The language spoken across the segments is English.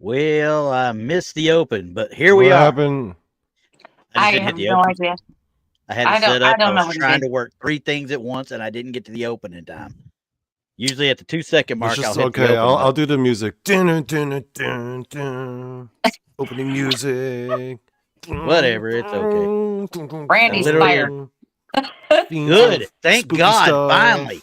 Well, I missed the open, but here we What are. happened? I just I didn't hit have the no open. idea. I had to I set up. I don't know was what he trying did. to work 3 things at once, and I didn't get to the open in time. Usually at the 2-second mark, Let's just I'll hit the okay. open. I'll do the music. Dun, dun, dun, dun, dun. Opening music. Whatever, it's okay. Brandy's literally- fired. Good. Thank Spooky God, stuff. finally.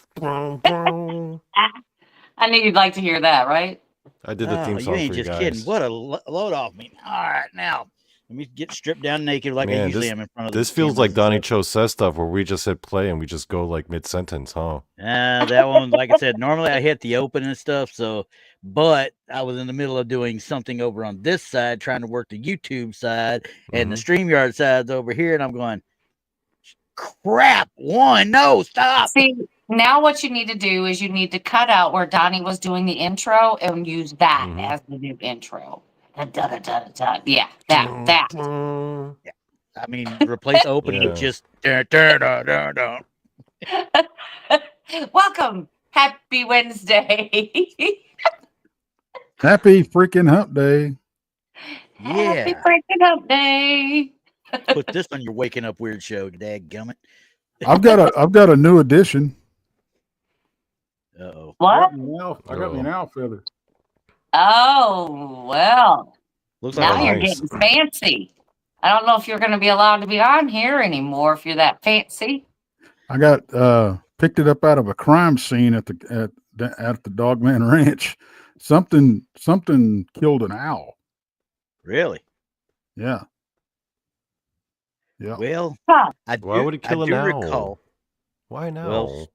I knew you'd like to hear that, right? I did the theme Oh, song you ain't for you just guys. kidding. What a load off me. All right, now let me get stripped down naked like I Man, usually am in front of this the feels like cameras Donnie and Cho says stuff where we just hit play and we just go like mid sentence, huh? stuff. That one, like I said, normally I hit the open and stuff. So, but I was in the middle of doing something over on this side, trying to work the YouTube side, and the StreamYard side's over here, and I'm going, crap. No, stop. See, now what you need to do is you need to cut out where Donnie was doing the intro and use that as the new intro. Yeah, that. I mean, replace open with just Welcome. Happy Wednesday. Happy freaking hump day. Happy Yeah. freaking up day. Put this on your waking up weird show, dadgummit. I've got a new addition. Uh-oh. What? I got me an owl feather. Oh, well. Looks like Now a you're nice. getting fancy. I don't know if you're going to be allowed to be on here anymore if you're that fancy. I got picked it up out of a crime scene at the Dogman Ranch. Something killed an owl. Really? Yeah. Yeah. Well, Huh. Why would it kill an owl? Recall Why now? Well,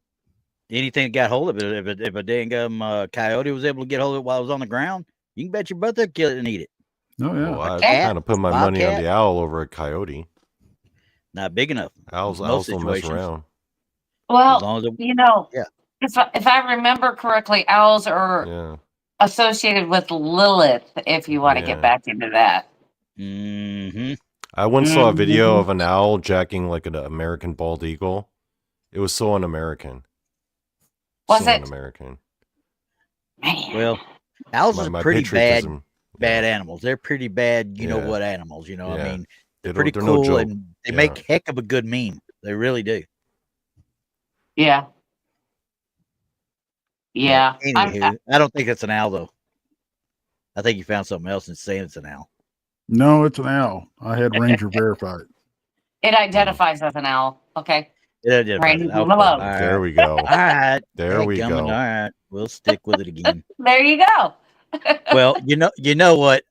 anything that got hold of it, if a dang coyote was able to get hold of it while it was on the ground, you can bet your butt they'd kill it and eat it. Oh yeah. Well, I cat, kind of put my money on bobcat. the owl over a coyote. Not big enough. Owls Most don't mess situations. around. As Well, long as it, yeah. If I remember correctly, owls are Yeah. associated with Lilith, if you want to get back into that. I once saw a video of an owl jacking like an American bald eagle. It was so un-American. Was it? Un-American. Man. well, owls are My pretty patriotism. bad animals. They're pretty bad, you know Yeah. what animals, you know. Yeah. I mean, They're pretty no cool joke. and they make heck of a good meme. They really do. Yeah. Yeah. Anywho, I don't think it's an owl though. I think you found something else and saying it's an owl. No, it's an owl. I had Ranger verify it. It identifies as an owl. Okay. Yeah, Randy, okay. leave 'em alone. All There right. we go. All right. There we Dadgummit. go. All right. We'll stick with it again. There you go. Well, you know what?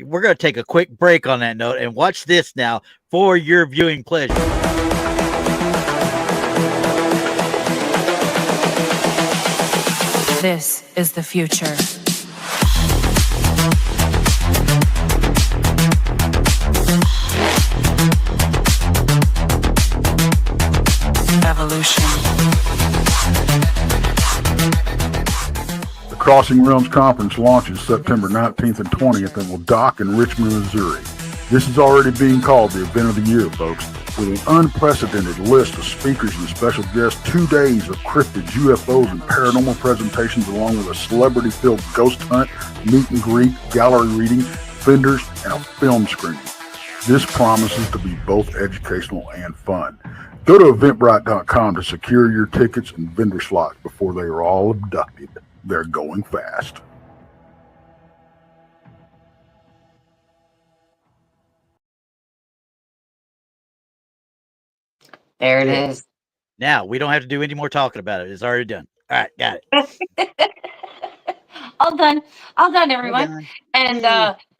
We're going to take a quick break on that note and watch this now for your viewing pleasure. This is the future. Evolution. The Crossing Realms Conference launches September 19th and 20th and will dock in Richmond, Missouri. This is already being called the event of the year, folks, with an unprecedented list of speakers and special guests, 2 days of cryptids, UFOs, and paranormal presentations, along with a celebrity-filled ghost hunt, meet and greet, gallery reading, vendors, and a film screening. This promises to be both educational and fun. Go to eventbrite.com to secure your tickets and vendor slots before they are all abducted. They're going fast. There it is. Now, we don't have to do any more talking about it. It's already done. All right, got it. All done, everyone. And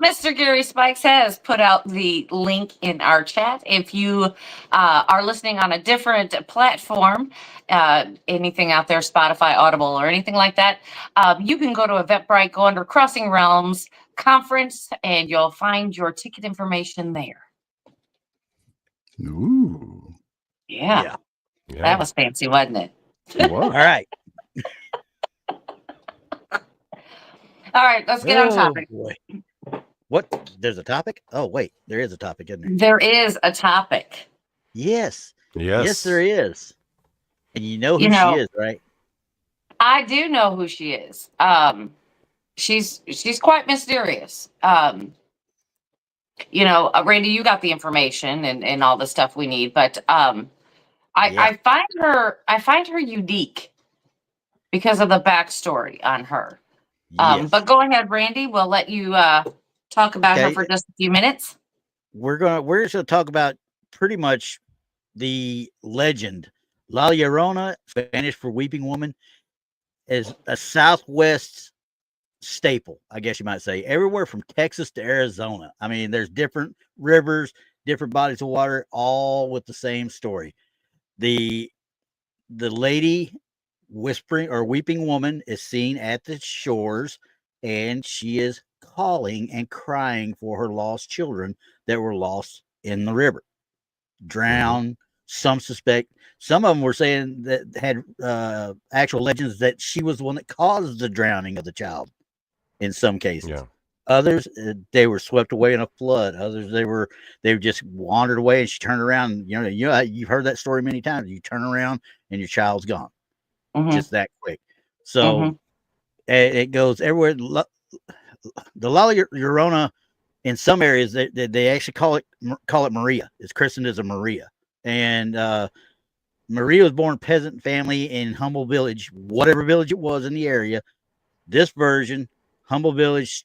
Mr. Gary Spikes has put out the link in our chat. If you are listening on a different platform, anything out there, Spotify, Audible, or anything like that, you can go to Eventbrite, go under Crossing Realms Conference, and you'll find your ticket information there. Ooh. Yeah. That was fancy, wasn't it? All right. All right, let's get on topic. Boy. What? There's a topic? Oh, wait. There is a topic, isn't there? There is a topic. Yes. Yes. Yes, there is. And you know who she is, right? I do know who she is. she's quite mysterious. Randy, you got the information and all the stuff we need, but I find her unique because of the backstory on her. Yes. But go ahead, Randy. We'll let you talk about her for just a few minutes. We're just gonna talk about pretty much the legend. La Llorona, Spanish for weeping woman, is a Southwest staple, I guess you might say, everywhere from Texas to Arizona. I mean, there's different rivers, different bodies of water, all with the same story. The lady whispering or weeping woman is seen at the shores, and she is calling and crying for her lost children that were lost in the river, drowned. Some suspect, some of them were saying that had actual legends that she was the one that caused the drowning of the child in some cases. Yeah. Others, they were swept away in a flood. Others, they just wandered away, and she turned around. You've heard that story many times. You turn around and your child's gone, just that quick. So it goes everywhere. The La Llorona, in some areas, they actually call it Maria. It's christened as a Maria, and Maria was born peasant family in humble village, whatever village it was in the area. This version, humble village,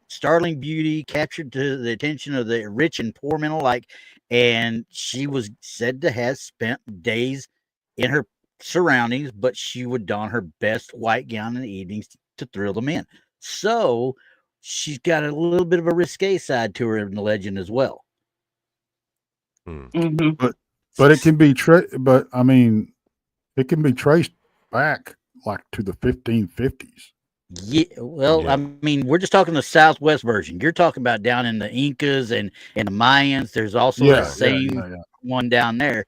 startling beauty, captured to the attention of the rich and poor men alike, and she was said to have spent days in her surroundings, but she would don her best white gown in the evenings to thrill the men. So she's got a little bit of a risque side to her in the legend as well. But it can be but I mean, it can be traced back like to the 1550s. Yeah, well, I mean, we're just talking the Southwest version. You're talking about down in the Incas and the Mayans. There's also the same one down there.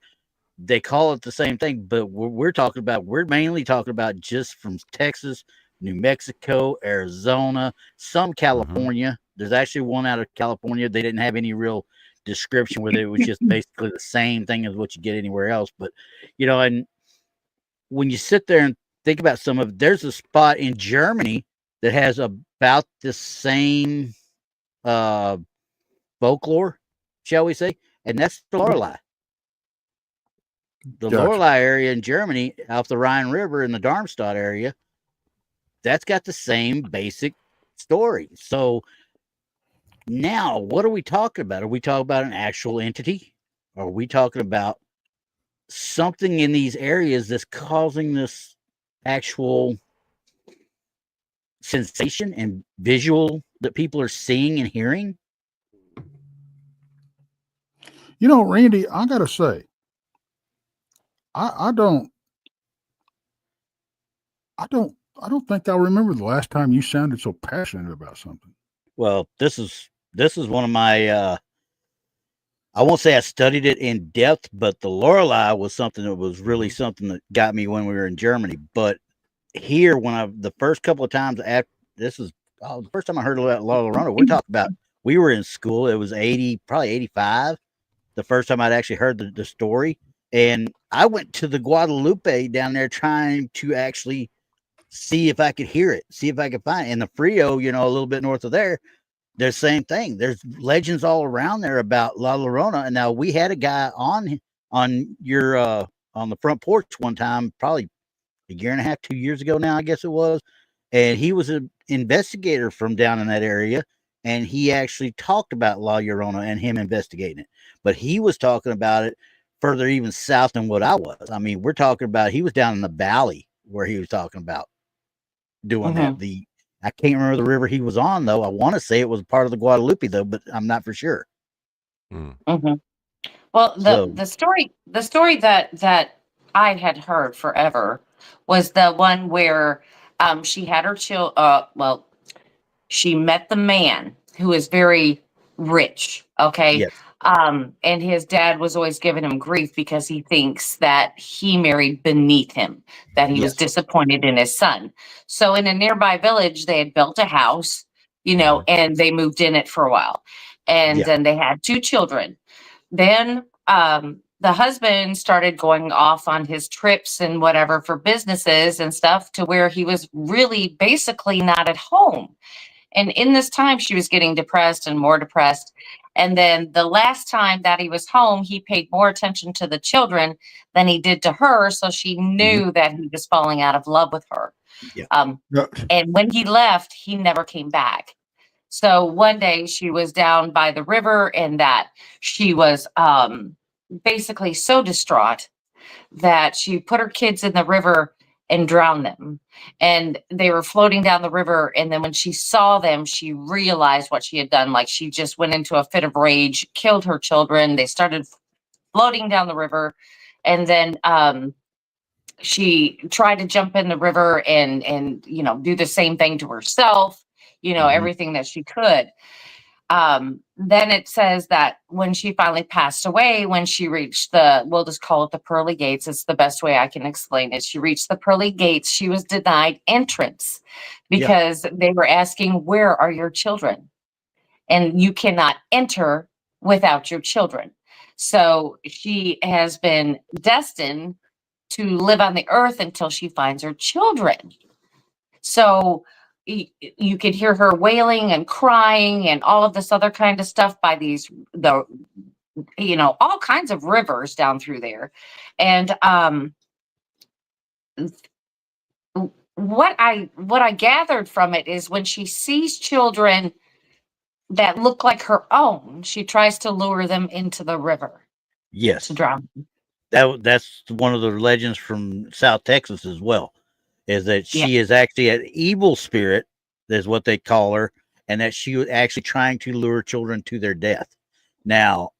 They call it the same thing, but we're mainly talking about just from Texas, New Mexico, Arizona, some California. There's actually one out of California. They didn't have any real description with it. It was just basically the same thing as what you get anywhere else. But, and when you sit there and think about there's a spot in Germany that has about the same folklore, shall we say, and that's the Lorelei. The Lorelei area in Germany, off the Rhine River in the Darmstadt area, that's got the same basic story. So now, what are we talking about? Are we talking about an actual entity? Are we talking about something in these areas that's causing this actual sensation and visual that people are seeing and hearing? Randy, I gotta say, I don't think I remember the last time you sounded so passionate about something. Well, this is one of my I won't say I studied it in depth, but the Lorelei was something that was really something that got me when we were in Germany. But here, the first couple of times after this was the first time I heard about La Llorona, we're talking about, we were in school. It was probably 85. The first time I'd actually heard the story. And I went to the Guadalupe down there trying to actually see if I could hear it, see if I could find it. And the Frio, a little bit north of there, there's the same thing. There's legends all around there about La Llorona. And now we had a guy on your on the front porch one time, probably a year and a half, 2 years ago now, I guess it was. And he was an investigator from down in that area. And he actually talked about La Llorona and him investigating it. But he was talking about it further even south than what I was. I mean, we're talking about, he was down in the valley where he was talking about doing that. I can't remember the river he was on, though. I want to say it was part of the Guadalupe, though, but I'm not for sure. Well, the story that I had heard forever was the one where she had her she met the man who is very rich. Okay. Yes. And his dad was always giving him grief because he thinks that he married beneath him, that he was disappointed in his son. So in a nearby village, they had built a house, and they moved in it for a while. And then they had 2 children. Then the husband started going off on his trips and whatever for businesses and stuff, to where he was really basically not at home. And in this time, she was getting depressed and more depressed. And then the last time that he was home, he paid more attention to the children than he did to her. So she knew that he was falling out of love with her. Yeah. And when he left, he never came back. So one day she was down by the river, and that she was basically so distraught that she put her kids in the river and drowned them. And they were floating down the river. And then when she saw them, she realized what she had done. Like, she just went into a fit of rage, killed her children. They started floating down the river. And then she tried to jump in the river and do the same thing to herself, everything that she could. Then it says that when she finally passed away, when she reached we'll just call it the pearly gates. It's the best way I can explain it. She reached the pearly gates. She was denied entrance because they were asking, where are your children? And you cannot enter without your children. So she has been destined to live on the earth until she finds her children. So you could hear her wailing and crying and all of this other kind of stuff by all kinds of rivers down through there. And what I gathered from it is, when she sees children that look like her own, she tries to lure them into the river. Yes. To drown them. That's one of the legends from South Texas as well, is that she is actually an evil spirit, is what they call her, and that she was actually trying to lure children to their death. Now,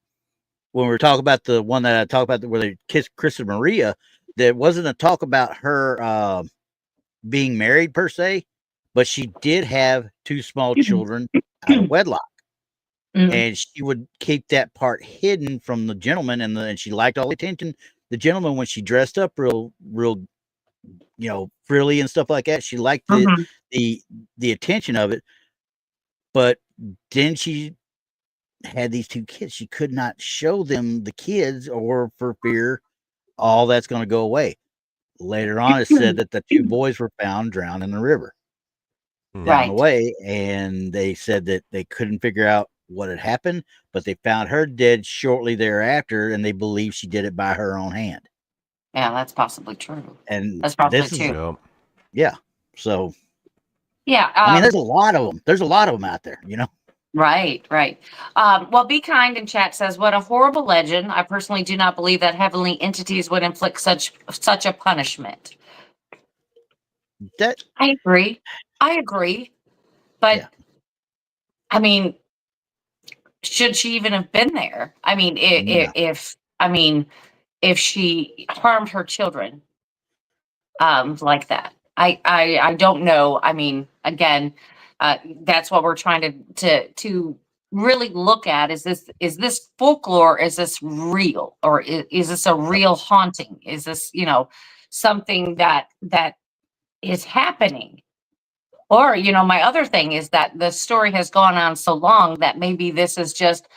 when we talk about the one that I talked about where they kissed Chris and Maria, there wasn't a talk about her being married per se, but she did have 2 small children out of wedlock. And she would keep that part hidden from the gentleman, and she liked all the attention. The gentleman, when she dressed up real, frilly and stuff like that, she liked the attention of it. But then she had these 2 kids. She could not show them the kids, or for fear all that's going to go away. Later on, it said that the 2 boys were found drowned in the river down the way, and they said that they couldn't figure out what had happened, but they found her dead shortly thereafter, and they believe she did it by her own hand. Yeah, that's possibly true. And that's probably true. So yeah, I mean, there's a lot of them. There's a lot of them out there, Right. Well, Be Kind in chat says, what a horrible legend. I personally do not believe that heavenly entities would inflict such a punishment. I agree. But I mean, should she even have been there? I mean, if she harmed her children like that, I don't know. I mean, again, that's what we're trying to really look at. Is this folklore? Is this real, or is this a real haunting? Is this something that is happening? Or, my other thing is that the story has gone on so long that maybe this is just,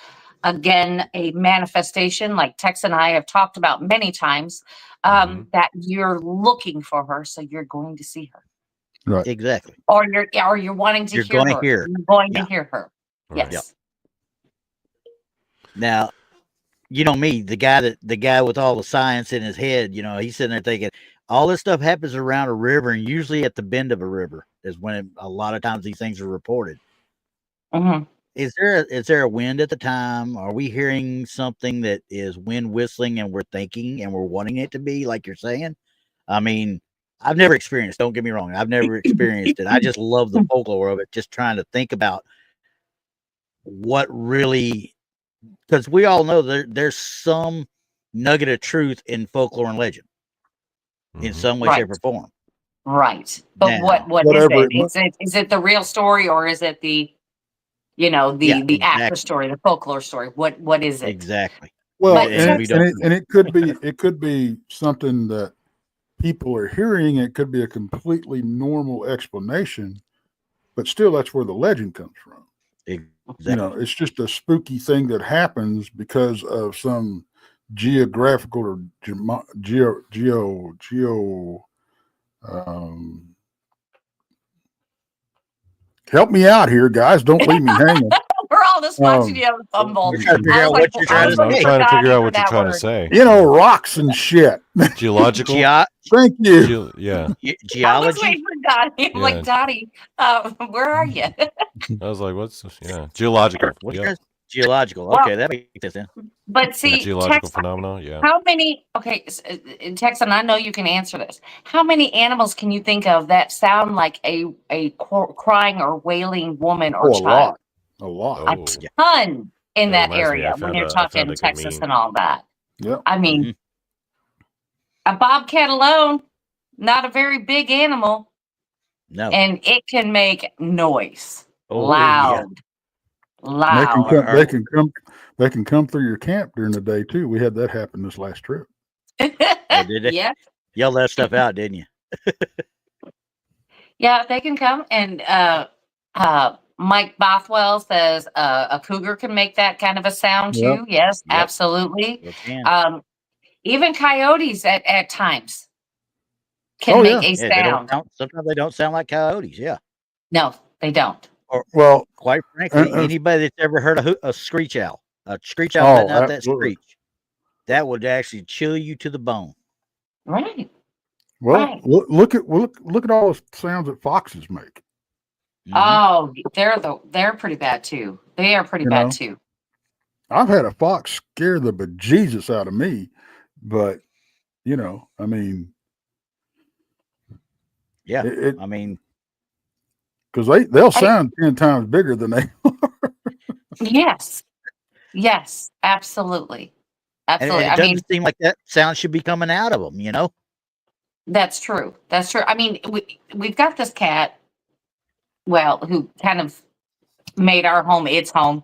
again, a manifestation, like Tex and I have talked about many times, that you're looking for her, so you're going to see her. Right. Exactly. Or you're wanting to hear her. You're going to hear her. Yes. Yep. Now, me, the guy with all the science in his head, he's sitting there thinking, all this stuff happens around a river, and usually at the bend of a river is when a lot of times these things are reported. Is there a wind at the time? Are we hearing something that is wind whistling, and we're thinking and we're wanting it to be, like you're saying? I mean, I've never experienced, don't get me wrong, I've never experienced it. I just love the folklore of it, just trying to think about what really, because we all know there's some nugget of truth in folklore and legend. In some way, shape, or form. Right. But what is it? Is it the real story, or is it the actor story, the folklore story? What is it? Exactly. Well, and it could be something that people are hearing. It could be a completely normal explanation, but still, that's where the legend comes from. Exactly. It's just a spooky thing that happens because of some geographical or geo. Help me out here, guys. Don't leave me hanging. We're all just watching you fumble. We're trying to figure out what you're trying to I'm say. trying to figure out what you're trying to say. You know, rocks and shit. Geological. Thank you. Yeah. I was Geology. waiting for Dottie. I'm like, Dottie, where are you? I was like, geological. What's Yep. yours? Geological. Well, Okay, that makes sense. But see, Geological phenomena. Yeah. how many? Okay, Tex, and I know you can answer this. How many animals can you think of that sound like a crying or wailing woman or child? A lot. Oh. A ton in that reminds me, area I when found you're a talking good Texas meme. and all that. Yep. I mean, a bobcat alone, not a very big animal, No. and it can make noise, Oh, loud. They can come through your camp during the day too. We had that happen this last trip. Oh, did they? Yeah. Y'all left stuff out, didn't you? Yeah, they can come. And Mike Bothwell says a cougar can make that kind of a sound too. Yep. Yes, Yep. absolutely. They can. Even coyotes at times can make a Yeah, sound. sometimes they don't sound like coyotes. Yeah. No, they don't. Well, Quite frankly, anybody that's ever heard a screech owl letting out that screech, that would actually chill you to the bone. Right. Well, Right. look at all the sounds that foxes make. Oh, they're pretty bad too. They are pretty bad too. I've had a fox scare the bejesus out of me, but I mean, yeah, because they'll sound 10 times bigger than they are. Yes, absolutely. And it doesn't seem like that sound should be coming out of them, That's true. I mean, we've got this cat, who kind of made our home its home.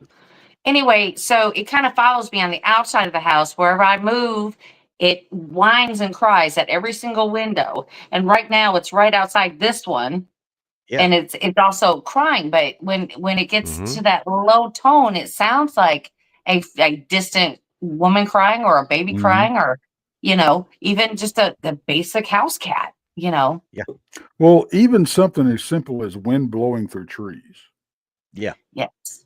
Anyway, so it kind of follows me on the outside of the house. Wherever I move, it whines and cries at every single window. And right now it's right outside this one. Yeah. And it's also crying, but when it gets to that low tone, it sounds like a distant woman crying or a baby crying, or even just the basic house cat. Yeah. Well, even something as simple as wind blowing through trees. Yeah. Yes.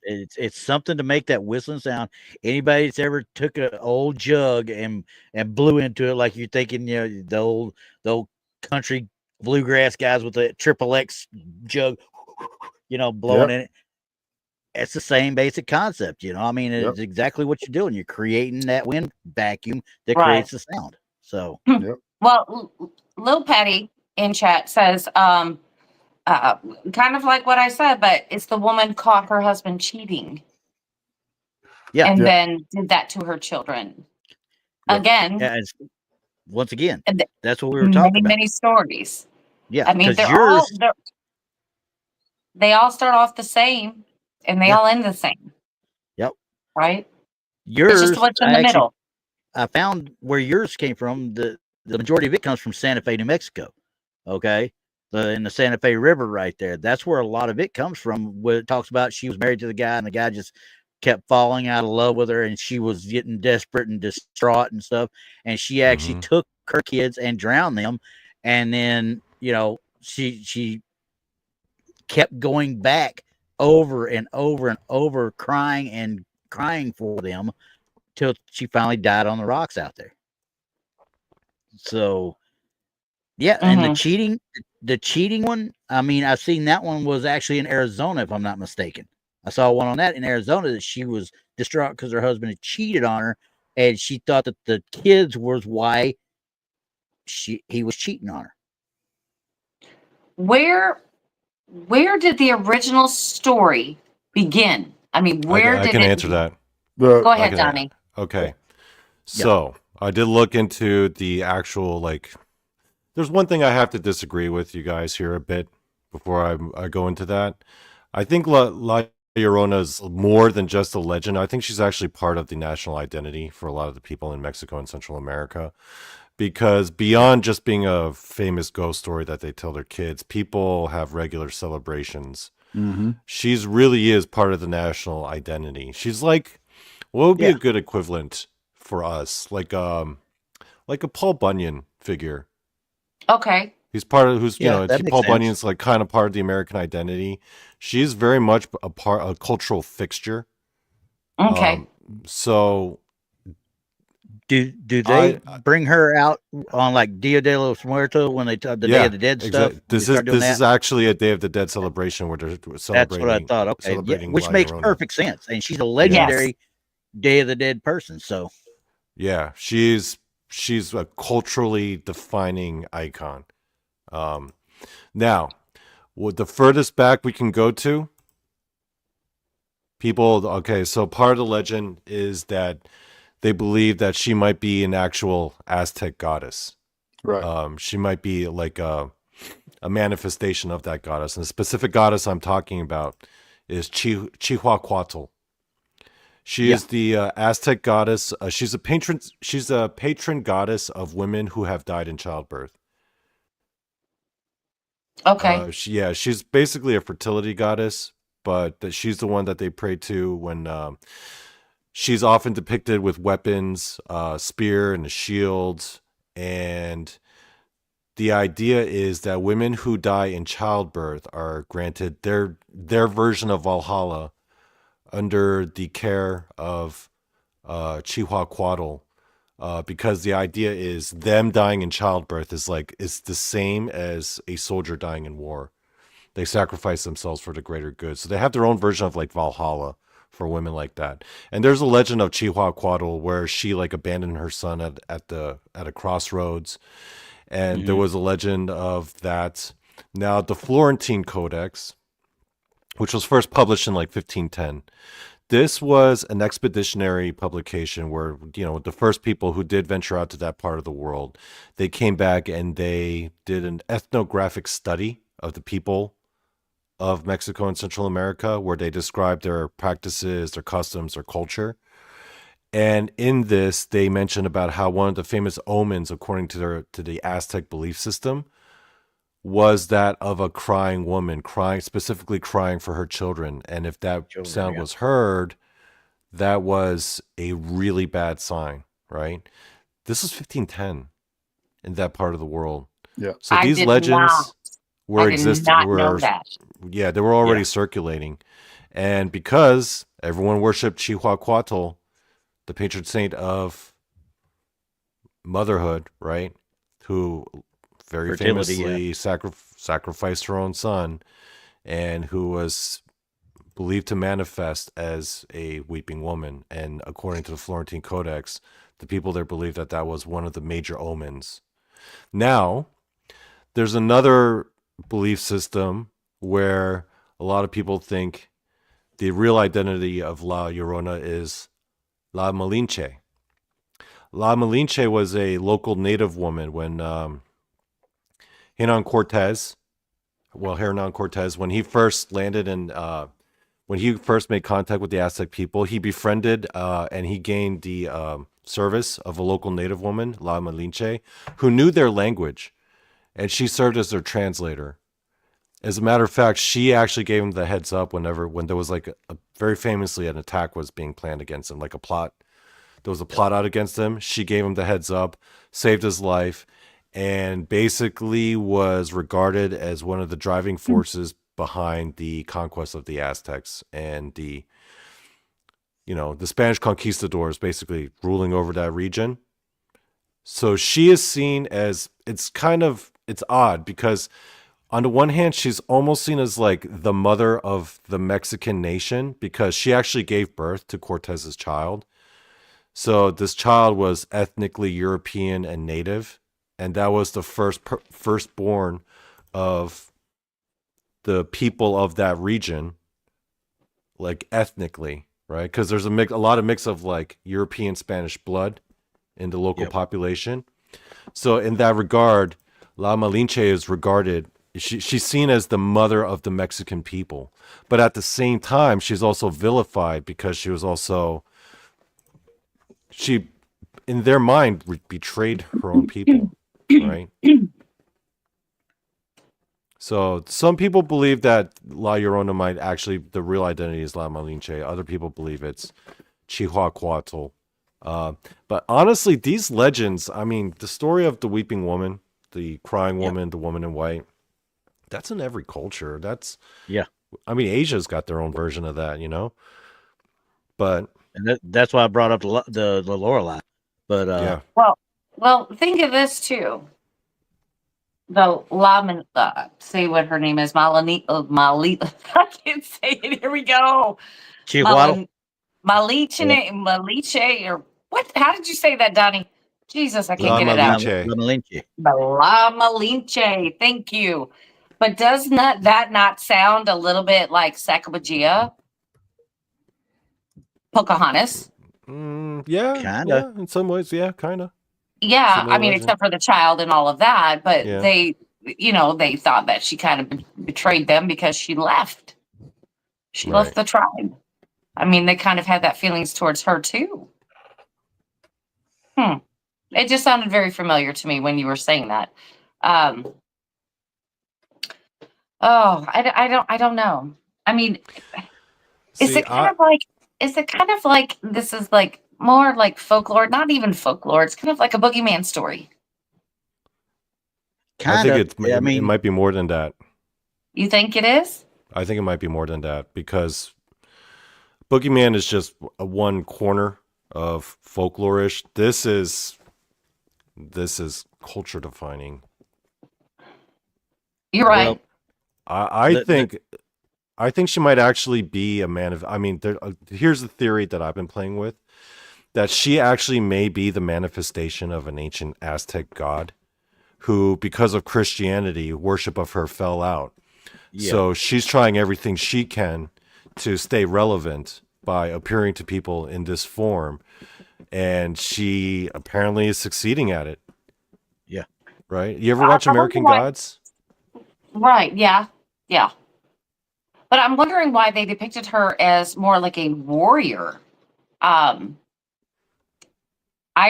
It's something to make that whistling sound. Anybody that's ever took an old jug and blew into it, like you're thinking, the old country bluegrass guys with the XXX jug, blowing in it. It's the same basic concept, I mean, it's exactly what you're doing. You're creating that wind vacuum that creates the sound. So, Well, Lil Patty in chat says, kind of like what I said, but it's the woman caught her husband cheating. Yeah. And then did that to her children. Yeah. Again. Yeah, once again, that's what we were talking about. Many stories. Yeah. I mean, they all start off the same and they all end the same. Yep. Right? Yours, it's just what's in the middle. I found where yours came from. The majority of it comes from Santa Fe, New Mexico. Okay. In the Santa Fe River right there. That's where a lot of it comes from. Where it talks about she was married to the guy and the guy just kept falling out of love with her and she was getting desperate and distraught and stuff. And she actually took her kids and drowned them. And then, she kept going back over and over and over, crying for them till she finally died on the rocks out there. So, yeah. And the cheating one, I mean, I've seen that one was actually in Arizona, if I'm not mistaken. I saw one on that in Arizona that she was distraught because her husband had cheated on her, and she thought that the kids was why he was cheating on her. Where did the original story begin? I mean, I can answer that. Go ahead, Donnie. Okay. So I did look into the actual, there's one thing I have to disagree with you guys here a bit before I go into that. I think La Llorona is more than just a legend. I think she's actually part of the national identity for a lot of the people in Mexico and Central America. Because beyond just being a famous ghost story that they tell their kids, people have regular celebrations. She's really is part of the national identity. She's like What would be Yeah. a good equivalent for us? Like a Paul Bunyan figure. Okay. He's part of Yeah, that makes Paul sense. Bunyan's like kind of part of the American identity. She's very much a cultural fixture. Okay. So Do they bring her out on like Dia de los Muertos when they the Day of the Dead stuff? This is actually a Day of the Dead celebration where they're celebrating. That's what I thought. Okay, yeah, which La makes Llorona. perfect sense, and she's a legendary Day of the Dead person. So yeah, she's a culturally defining icon. Now, the furthest back we can go to, people. Okay, so part of the legend is that they believe that she might be an actual Aztec goddess. Right. She might be like a manifestation of that goddess. And the specific goddess I'm talking about is Chihuahuatl. She is the Aztec goddess. She's a patron goddess of women who have died in childbirth. Okay. She's basically a fertility goddess, but she's the one that they pray to when she's often depicted with weapons, spear and a shield. And the idea is that women who die in childbirth are granted their version of Valhalla under the care of Chihuahuatl. Because the idea is them dying in childbirth is the same as a soldier dying in war. They sacrifice themselves for the greater good. So they have their own version of like Valhalla for women like that. And there's a legend of Chihuahuatl where she like abandoned her son at a crossroads. And there was a legend of that. Now the Florentine Codex, which was first published in like 1510. This was an expeditionary publication where, the first people who did venture out to that part of the world, they came back and they did an ethnographic study of the people of Mexico and Central America, where they described their practices, their customs, their culture. And in this, they mentioned about how one of the famous omens, according to the Aztec belief system, was that of a crying woman, specifically crying for her children. And if that sound was heard, that was a really bad sign, right? This is 1510 in that part of the world. Yeah. So these legends were existing. Yeah, they were already circulating. And because everyone worshipped Chihuahuatl, the patron saint of motherhood, right? Who very famously sacrificed her own son, and who was believed to manifest as a weeping woman. And according to the Florentine Codex, the people there believed that that was one of the major omens. Now, there's another belief system where a lot of people think the real identity of La Llorona is La Malinche. La Malinche was a local native woman when Hernan Cortez, when he first landed and when he first made contact with the Aztec people, he befriended and he gained the service of a local native woman, La Malinche, who knew their language, and she served as their translator. As a matter of fact, she actually gave him the heads up when there was like very famously an attack was being planned against him, like a plot. There was a plot out against him. She gave him the heads up, saved his life, and basically was regarded as one of the driving forces behind the conquest of the Aztecs and the Spanish conquistadors basically ruling over that region. So she is seen as, it's odd because on the one hand, she's almost seen as like the mother of the Mexican nation because she actually gave birth to Cortez's child. So this child was ethnically European and native, and that was the firstborn of the people of that region, like ethnically, right? Because there's a lot of mix of like European Spanish blood in the local population. So in that regard, La Malinche is regarded, she's seen as the mother of the Mexican people. But at the same time, she's also vilified because she was also, in their mind, betrayed her own people, right? So some people believe that La Llorona might actually, the real identity is La Malinche. Other people believe it's Chihuahuatl. But honestly, these legends, I mean, the story of the weeping woman, the crying woman, the woman in white, that's in every culture. I mean, Asia's got their own version of that, But and that's why I brought up the Lorelei. But yeah, Well, think of this too. The say what her name is, Malani, I can't say it. Here we go. Chihuahua. Maliche, or what? How did you say that, Donnie? Jesus, I can't La get it out. Malinche. La Malinche. Thank you. But does that not sound a little bit like Sacagawea? Pocahontas? Yeah, Kinda. yeah, in some ways, yeah, kind of. Yeah, Similar I mean, legend. except for the child and all of that. But Yeah. they thought that she kind of betrayed them because she left. She left the tribe. I mean, they kind of had that feelings towards her too. It just sounded very familiar to me when you were saying that. I don't know. I mean, is it kind of like this is like more like folklore? Not even folklore. It's kind of like a boogeyman story. I think it might be more than that. You think it is? I think it might be more than that because boogeyman is just one corner of folklore-ish. This is culture defining. You're right. I think she might actually be a man of. I mean, here's the theory that I've been playing with: that she actually may be the manifestation of an ancient Aztec god, who, because of Christianity, worship of her fell out. Yeah. So she's trying everything she can to stay relevant by appearing to people in this form, and she apparently is succeeding at it. Yeah. Right? You ever watch American Gods? Right, yeah. Yeah. But I'm wondering why they depicted her as more like a warrior. I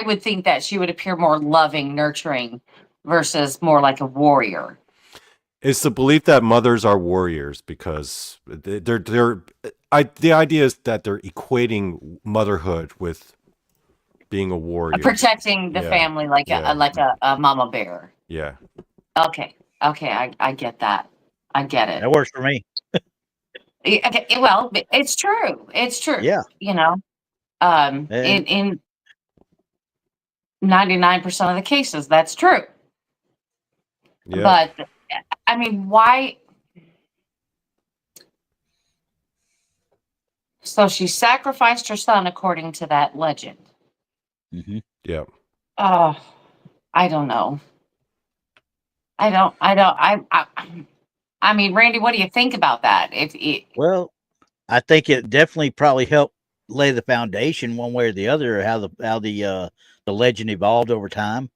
would think that she would appear more loving, nurturing, versus more like a warrior. It's the belief that mothers are warriors because the idea is that they're equating motherhood with being a warrior, protecting the family like a mama bear. Yeah. Okay, I get that. I get it. That works for me. Okay, well, it's true. It's true. Yeah. In 99% of the cases, that's true. Yeah. But I mean, why? So she sacrificed her son according to that legend. Mm-hmm. Yeah. Oh, I don't know. I mean, Randy, what do you think about that? Well, I think it definitely probably helped lay the foundation one way or the other, how the legend evolved over time.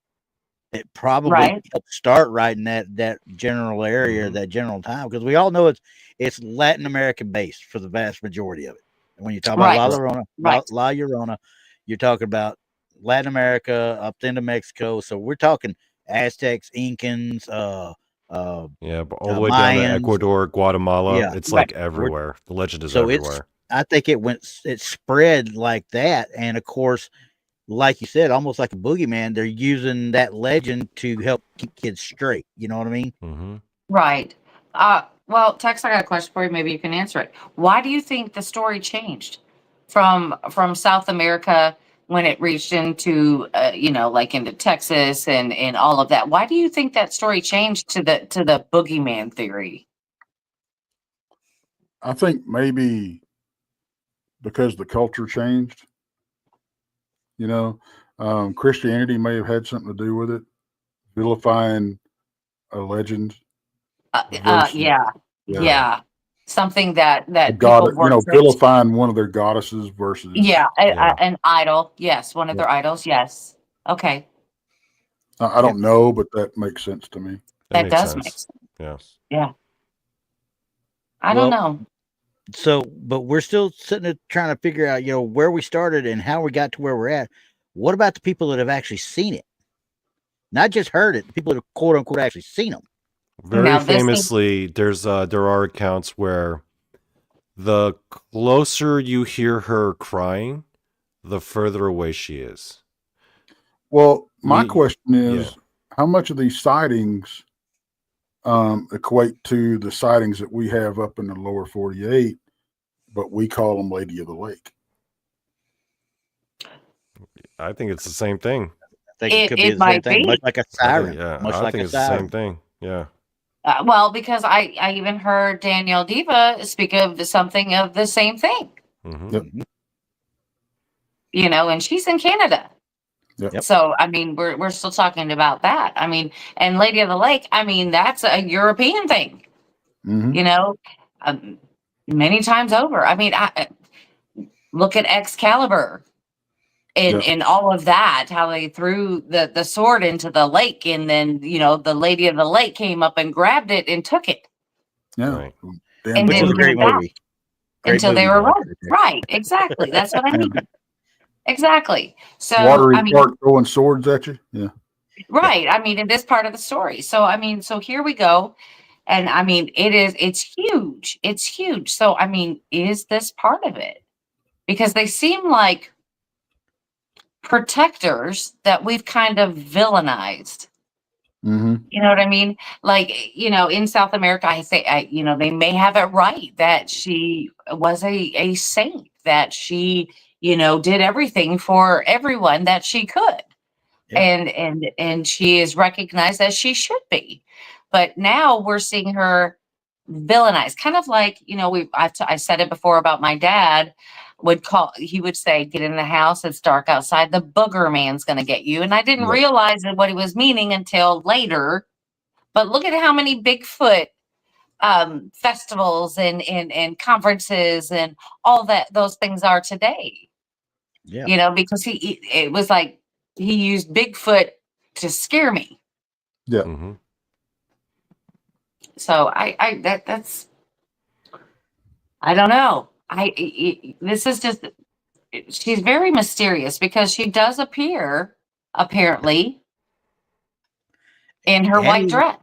It probably helped start right in that general area, that general time, because we all know it's Latin American based for the vast majority of it. And when you talk about La Llorona, you're talking about Latin America up into Mexico. So we're talking Aztecs, Incans, but all the way Mayans, down to Ecuador, Guatemala. Yeah, it's like everywhere. The legend is everywhere. I think it spread like that, and of course, like you said, almost like a boogeyman, they're using that legend to help keep kids straight. You know what I mean? Mm-hmm. Right. Well, Tex, I got a question for you. Maybe you can answer it. Why do you think the story changed from South America when it reached into, like into Texas and all of that? Why do you think that story changed to the boogeyman theory? I think maybe because the culture changed. Christianity may have had something to do with it, vilifying a legend. Yeah. Something that God, vilifying one of their goddesses versus an idol. Yes, one of their idols. Yes. Okay. I don't know, but that makes sense to me. That does make sense. Yes. Yeah. I don't know. So, but we're still sitting there trying to figure out, where we started and how we got to where we're at. What about the people that have actually seen it? Not just heard it, the people that have quote unquote actually seen them. Very famously, there are accounts where the closer you hear her crying, the further away she is. Well, my question is, how much of these sightings equate to the sightings that we have up in the lower 48, but we call them Lady of the Lake? I think it's the same thing. I think it could be the same thing, much like a siren. I think it's the same thing. Yeah. Well, because I even heard Danielle Diva speak of something of the same thing. Yep. You know, and she's in Canada. Yep. So, I mean, we're still talking about that. I mean, and Lady of the Lake, I mean, that's a European thing. You know, many times over. I mean, I look at Excalibur. And all of that, how they threw the sword into the lake, and then, you know, the Lady of the Lake came up and grabbed it and took it. Yeah. Right. And Which then is a great movie. Until they were right. Exactly. That's what I mean. Exactly. So, Watery I mean, Park throwing swords at you. Yeah. Right. I mean, in this part of the story. So, I mean, so here we go. And I mean, it's huge. It's huge. So, I mean, is this part of it? Because they seem like protectors that we've kind of villainized. You know what I mean? Like, you know, in South America, you know, they may have it right that she was a saint, that she, you know, did everything for everyone that she could. And she is recognized as she should be. But now we're seeing her villainized, kind of like, you know, I said it before about my dad. He would say, get in the house, it's dark outside, the booger man's going to get you. And I didn't realize what he was meaning until later. But look at how many Bigfoot festivals and conferences and all those things are today. Yeah. You know, because it was like he used Bigfoot to scare me. Yeah. So that's I don't know. This is just, she's very mysterious because she does appear apparently in her white dress.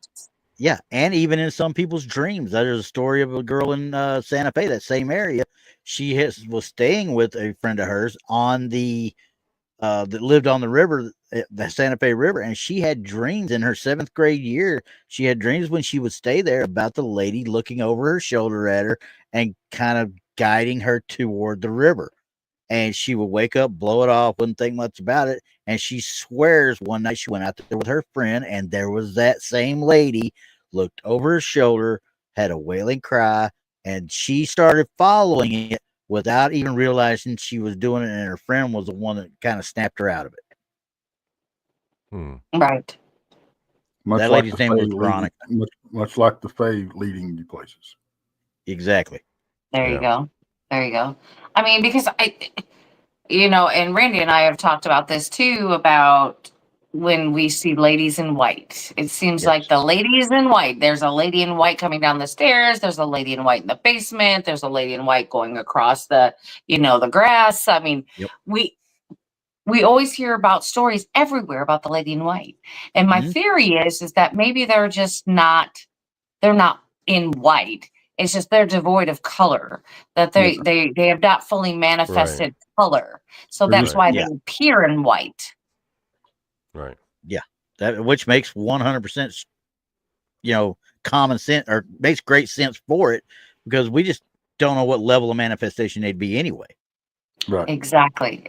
Yeah, and even in some people's dreams. There's a story of a girl in Santa Fe, that same area. She was staying with a friend of hers on that lived on the river, the Santa Fe River, and she had dreams in her 7th grade year. She had dreams when she would stay there about the lady looking over her shoulder at her and kind of guiding her toward the river. And she would wake up, blow it off, wouldn't think much about it. And she swears one night she went out there with her friend, and there was that same lady, looked over her shoulder, had a wailing cry, and she started following it without even realizing she was doing it, and her friend was the one that kind of snapped her out of it. Right. That lady's name was Veronica. Much like the Fae leading you places. Exactly. There you go. There you go. I mean, because you know, and Randy and I have talked about this too, about when we see ladies in white. It seems like the ladies in white, there's a lady in white coming down the stairs. There's a lady in white in the basement. There's a lady in white going across the, you know, the grass. I mean, we always hear about stories everywhere about the lady in white. And my theory is that maybe they're not in white. It's just they're devoid of color, that they have not fully manifested color. So that's why they appear in white. Right. Yeah. Which makes 100%, you know, common sense, or makes great sense for it, because we just don't know what level of manifestation they'd be anyway. Right. Exactly.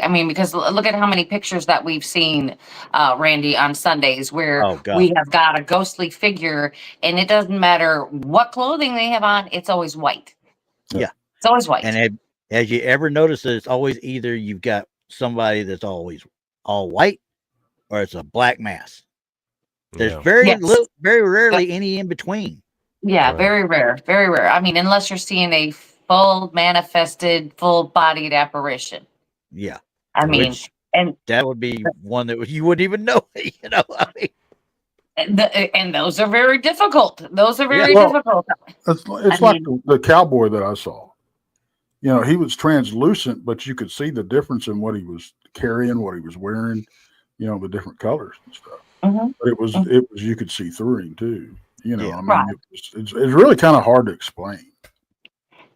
I mean, because look at how many pictures that we've seen, Randy, on Sundays where we have got a ghostly figure, and it doesn't matter what clothing they have on, it's always white. Yeah. It's always white. And have you ever noticed that it's always either you've got somebody that's always all white, or it's a black mass? There's very rarely any in between. Yeah, very rare. Very rare. I mean, unless you're seeing a full manifested, full-bodied apparition. Yeah. I mean, and that would be one that you wouldn't even know, you know. I mean, and those are very difficult. Those are very difficult. It's like the cowboy that I saw. You know, he was translucent, but you could see the difference in what he was carrying, what he was wearing, you know, the different colors and stuff. But it was you could see through him too. You know, I mean, it's really kind of hard to explain.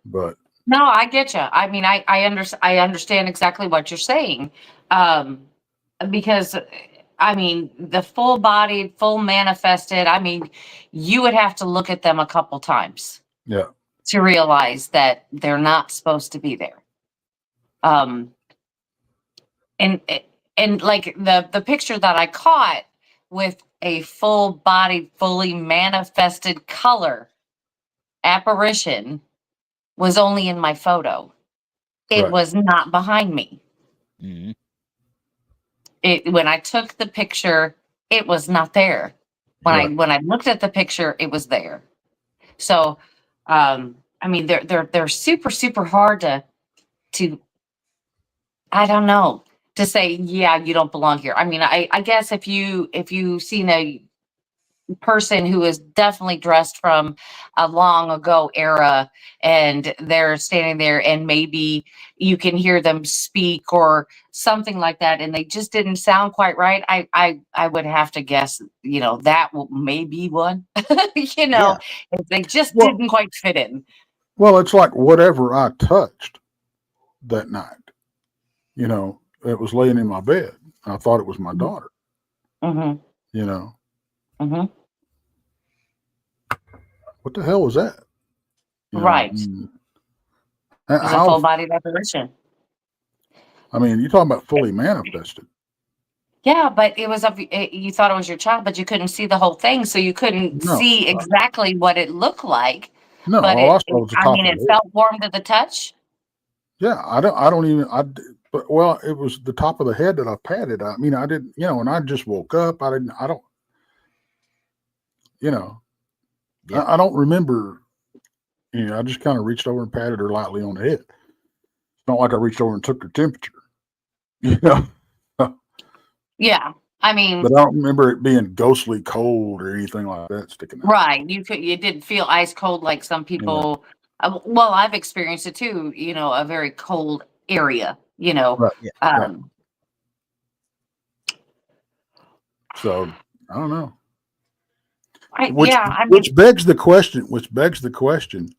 But No, I get you. I mean, I understand exactly what you're saying. Because I mean, the full bodied, full manifested, I mean, you would have to look at them a couple times Yeah. to realize that they're not supposed to be there. Um, and like the picture that I caught with a full bodied, fully manifested color apparition was only in my photo. It Right. was not behind me. Mhm. When I took the picture, it was not there. Right. When I looked at the picture, it was there. So, I mean, they're super super hard to I don't know, to say, yeah, you don't belong here. I mean, I guess if you seen a person who is definitely dressed from a long ago era and they're standing there and maybe you can hear them speak or something like that and they just didn't sound quite right, I would have to guess, that may be one. Yeah. If they just Well, didn't quite fit in. well, it's like whatever I touched that night, it was laying in my bed. I thought it was my daughter, Mm-hmm. Mm-hmm. What the hell was that? Right. It was a How, full bodied apparition. I mean, you're talking about fully manifested. Yeah, but it was you thought it was your child, but you couldn't see the whole thing, so you couldn't No, see exactly what it looked like. no, But all I saw was the I top mean, of it the head. felt warm to the touch. Yeah, it was the top of the head that I patted. I mean, I didn't, and I just woke up. I don't, Yeah. I don't remember, I just kind of reached over and patted her lightly on the head. It's not like I reached over and took her temperature, Yeah, I mean, but I don't remember it being ghostly cold or anything like that sticking out. right? You didn't feel ice cold like some people. Well, I've experienced it too. A very cold area. Right. Yeah. Um, So I don't know. I mean, Which begs the question,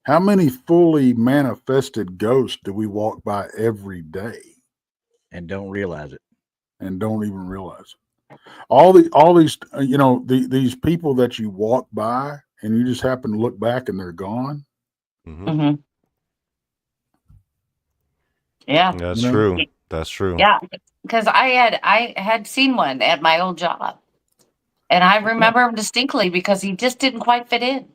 how many fully manifested ghosts do we walk by every day And don't realize it. and don't even realize it? All these, these people that you walk by and you just happen to look back and they're gone. mhm. Yeah, That's true. That's true. yeah, because I had seen one at my old job, and I remember him distinctly because he just didn't quite fit in.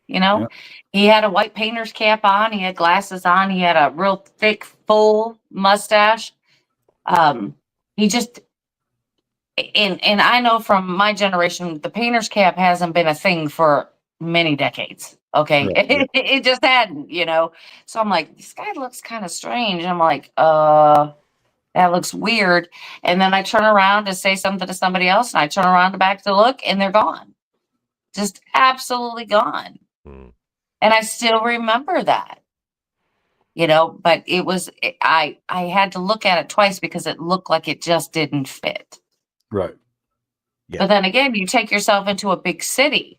Yeah. He had a white painter's cap on, he had glasses on, he had a real thick, full mustache. He just and I know from my generation, the painter's cap hasn't been a thing for many decades. Okay. Right, yeah. It just hadn't, So I'm like, this guy looks kind of strange. I'm like, that looks weird. And then I turn around to say something to somebody else, and I turn around back to look, and they're gone. Just absolutely gone. Mm. And I still remember that. But it was I had to look at it twice because it looked like it just didn't fit. Right. Yeah. But then again, you take yourself into a big city.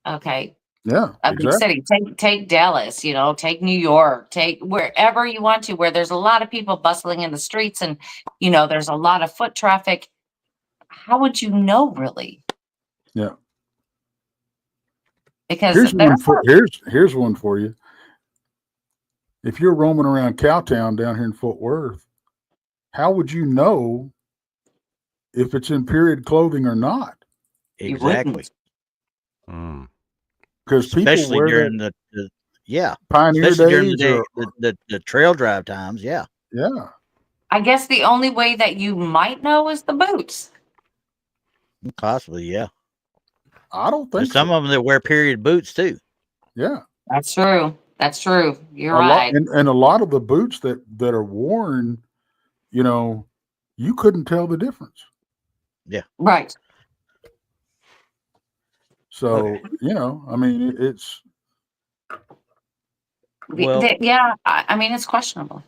Okay. Yeah. A big city. Take Dallas, take New York, take wherever you want to, where there's a lot of people bustling in the streets and there's a lot of foot traffic. How would you know, really? Yeah. Because here's one for you. If you're roaming around Cowtown down here in Fort Worth, how would you know if it's in period clothing or not? Exactly. Because people especially wear during that, Pioneer especially during the days day, the trail drive times. Yeah. Yeah. I guess the only way that you might know is the boots. Possibly, yeah. I don't think There's some of them that wear period boots too. Yeah. That's true. That's true. You're right. And a lot of the boots that are worn, you couldn't tell the difference. Yeah. Right. So, I mean, it's. Yeah. I mean, it's questionable.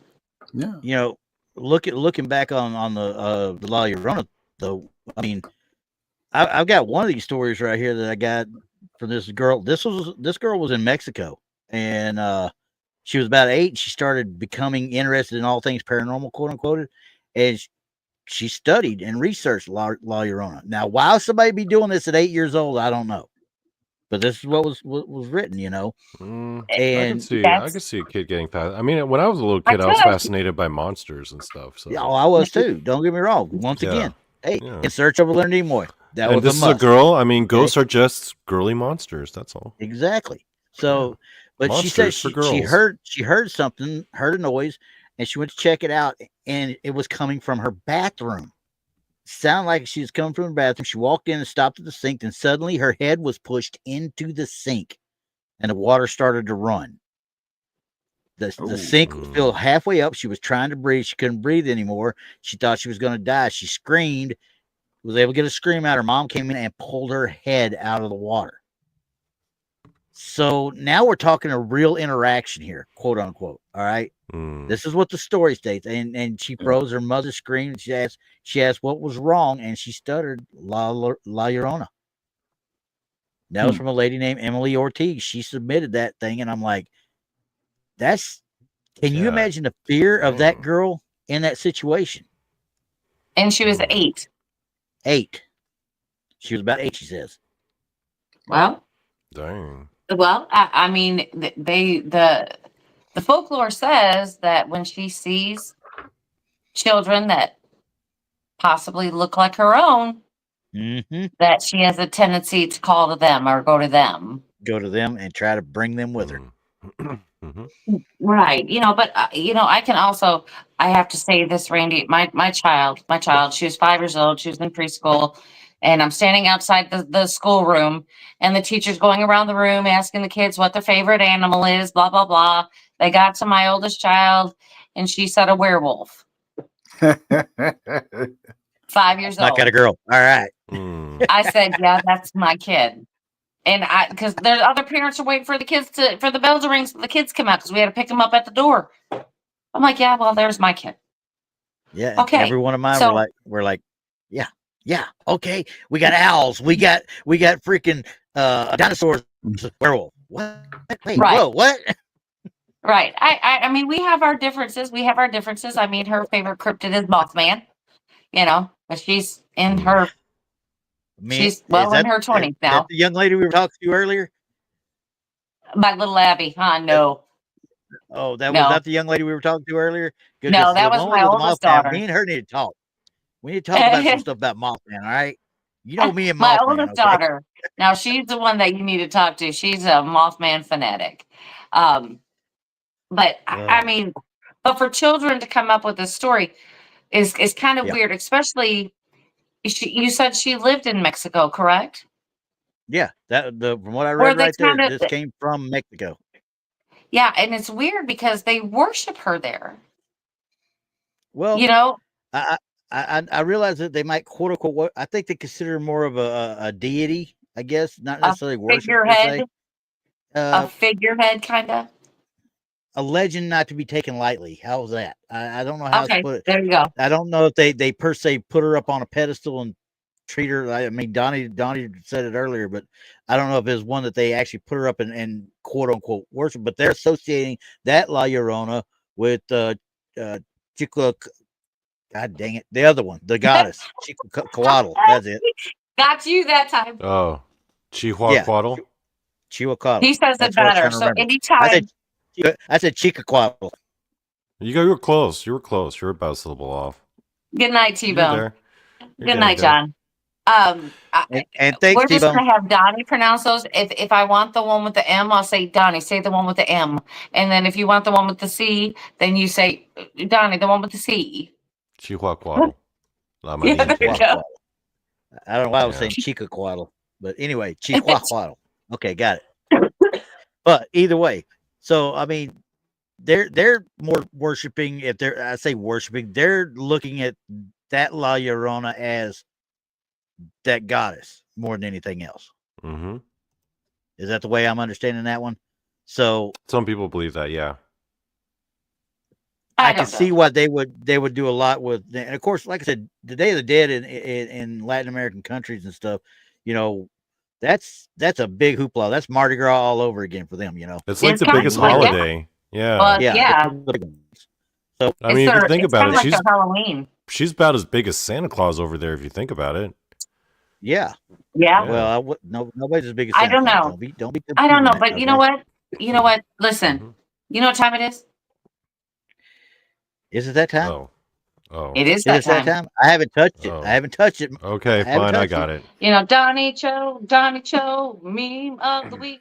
Yeah. Looking back on the La Llorona, though, I mean, I've got one of these stories right here that I got from this girl. This girl was in Mexico, and she was about 8. And she started becoming interested in all things paranormal, quote unquote, and she studied and researched La Llorona. Now, why somebody be doing this at 8 years old, I don't know, but this is what was written, you know. I can see a kid getting past. I mean, when I was a little kid, I was fascinated by monsters and stuff. So yeah, I was too. Don't get me wrong. Once again, hey, In Search of Leonard Nimoy. That and was this a is must. a girl. I mean, ghosts are just girly monsters. That's all. Exactly. So, but Monsters she said she heard something, heard a noise, and she went to check it out, and it was coming from her bathroom. Sounded like she was coming from the bathroom. She walked in and stopped at the sink, and suddenly her head was pushed into the sink, and the water started to run. The sink filled halfway up. She was trying to breathe. She couldn't breathe anymore. She thought she was going to die. She screamed, was able to get a scream out. Her mom came in and pulled her head out of the water. So now we're talking a real interaction here, quote unquote. All right. This is what the story states. And she froze. Her mother screamed. She asked what was wrong, and she stuttered, La Llorona. That was from a lady named Emily Ortiz. She submitted that thing, and I'm like, can you imagine the fear of that girl in that situation? And she was 8. 8. She was about 8, she says. Well, dang. Well, I mean, the folklore says that when she sees children that possibly look like her own, that she has a tendency to call to them or go to them. Go to them and try to bring them with her. Right. But, I can also, I have to say this, Randy, my child, she was 5 years old. She was in preschool. And I'm standing outside the schoolroom, and the teacher's going around the room asking the kids what their favorite animal is, blah, blah, blah. They got to my oldest child, and she said a werewolf. 5 years old. Not got a girl. All right. I said, yeah, that's my kid. And because there's other parents are waiting for the bell to ring so the kids come out, because we had to pick them up at the door. I'm like, yeah, well, there's my kid. Yeah. Okay. Every one of mine we're like, yeah. Yeah. Okay. We got owls. We got freaking dinosaurs. Werewolf. What? Wait, right. Whoa, what? Right. I mean, we have our differences. I mean, her favorite cryptid is Mothman. But she's in her. She's in her 20s now. That the young lady we were talking to earlier. My little Abby, huh? No. Oh, that was not the young lady we were talking to earlier. No, that was my oldest daughter. Me and her need to talk. We need to talk about some stuff about Mothman, all right? You know me and Mothman. My oldest daughter. Now, she's the one that you need to talk to. She's a Mothman fanatic. But, I mean, but for children to come up with this story is kind of weird, especially, you said she lived in Mexico, correct? Yeah, from what I read right there, this came from Mexico. Yeah, and it's weird because they worship her there. Well, I realize that they might quote unquote. I think they consider her more of a deity, I guess, not necessarily worship. Figurehead, a figurehead, kind of. A legend not to be taken lightly. How's that? I don't know how to put it. There you go. I don't know if they per se put her up on a pedestal and treat her. I mean, Donnie said it earlier, but I don't know if it's one that they actually put her up and quote unquote worship. But they're associating that La Llorona with Chica. God dang it. The other one, the goddess, Chihuahua. That's it. Got you that time. Oh, Chihuahua. Chihuahua. He says it better. So anytime. I said Chihuahua. You were close. You were close. You were about a syllable off. Good night, T-Bone. Good night, John. And thanks, we're just going to have Donnie pronounce those. If I want the one with the M, I'll say, Donnie, say the one with the M. And then if you want the one with the C, then you say, Donnie, the one with the C. Chihuahua. Yeah, there you go. I don't know why I was saying Chihuahua, but anyway, Chihuahua. Okay, got it. But either way, so I mean, they're more worshiping. I say worshiping, they're looking at that La Llorona as that goddess more than anything else. Mm-hmm. Is that the way I'm understanding that one? So some people believe that, yeah. I can see why they would do a lot with, and of course, like I said, the Day of the Dead in Latin American countries and stuff, that's a big hoopla. That's Mardi Gras all over again for them. It's like It's the kind biggest of like that. holiday. Yeah. But Yeah. yeah, So I mean, if you think it's about kind of it, like their Halloween. she's about as big as Santa Claus over there. If you think about it. yeah. Yeah. Well, nobody's as big as I Santa don't Claus. know. Don't be. I don't know, confusing but that, you know okay? what? You know what? Listen, you know what time it is? Is it that time? Oh. It is Is that it that time. time? I haven't touched it. Oh. I haven't touched it. Okay, fine. I got it. You know, Donnie Cho, meme of the week.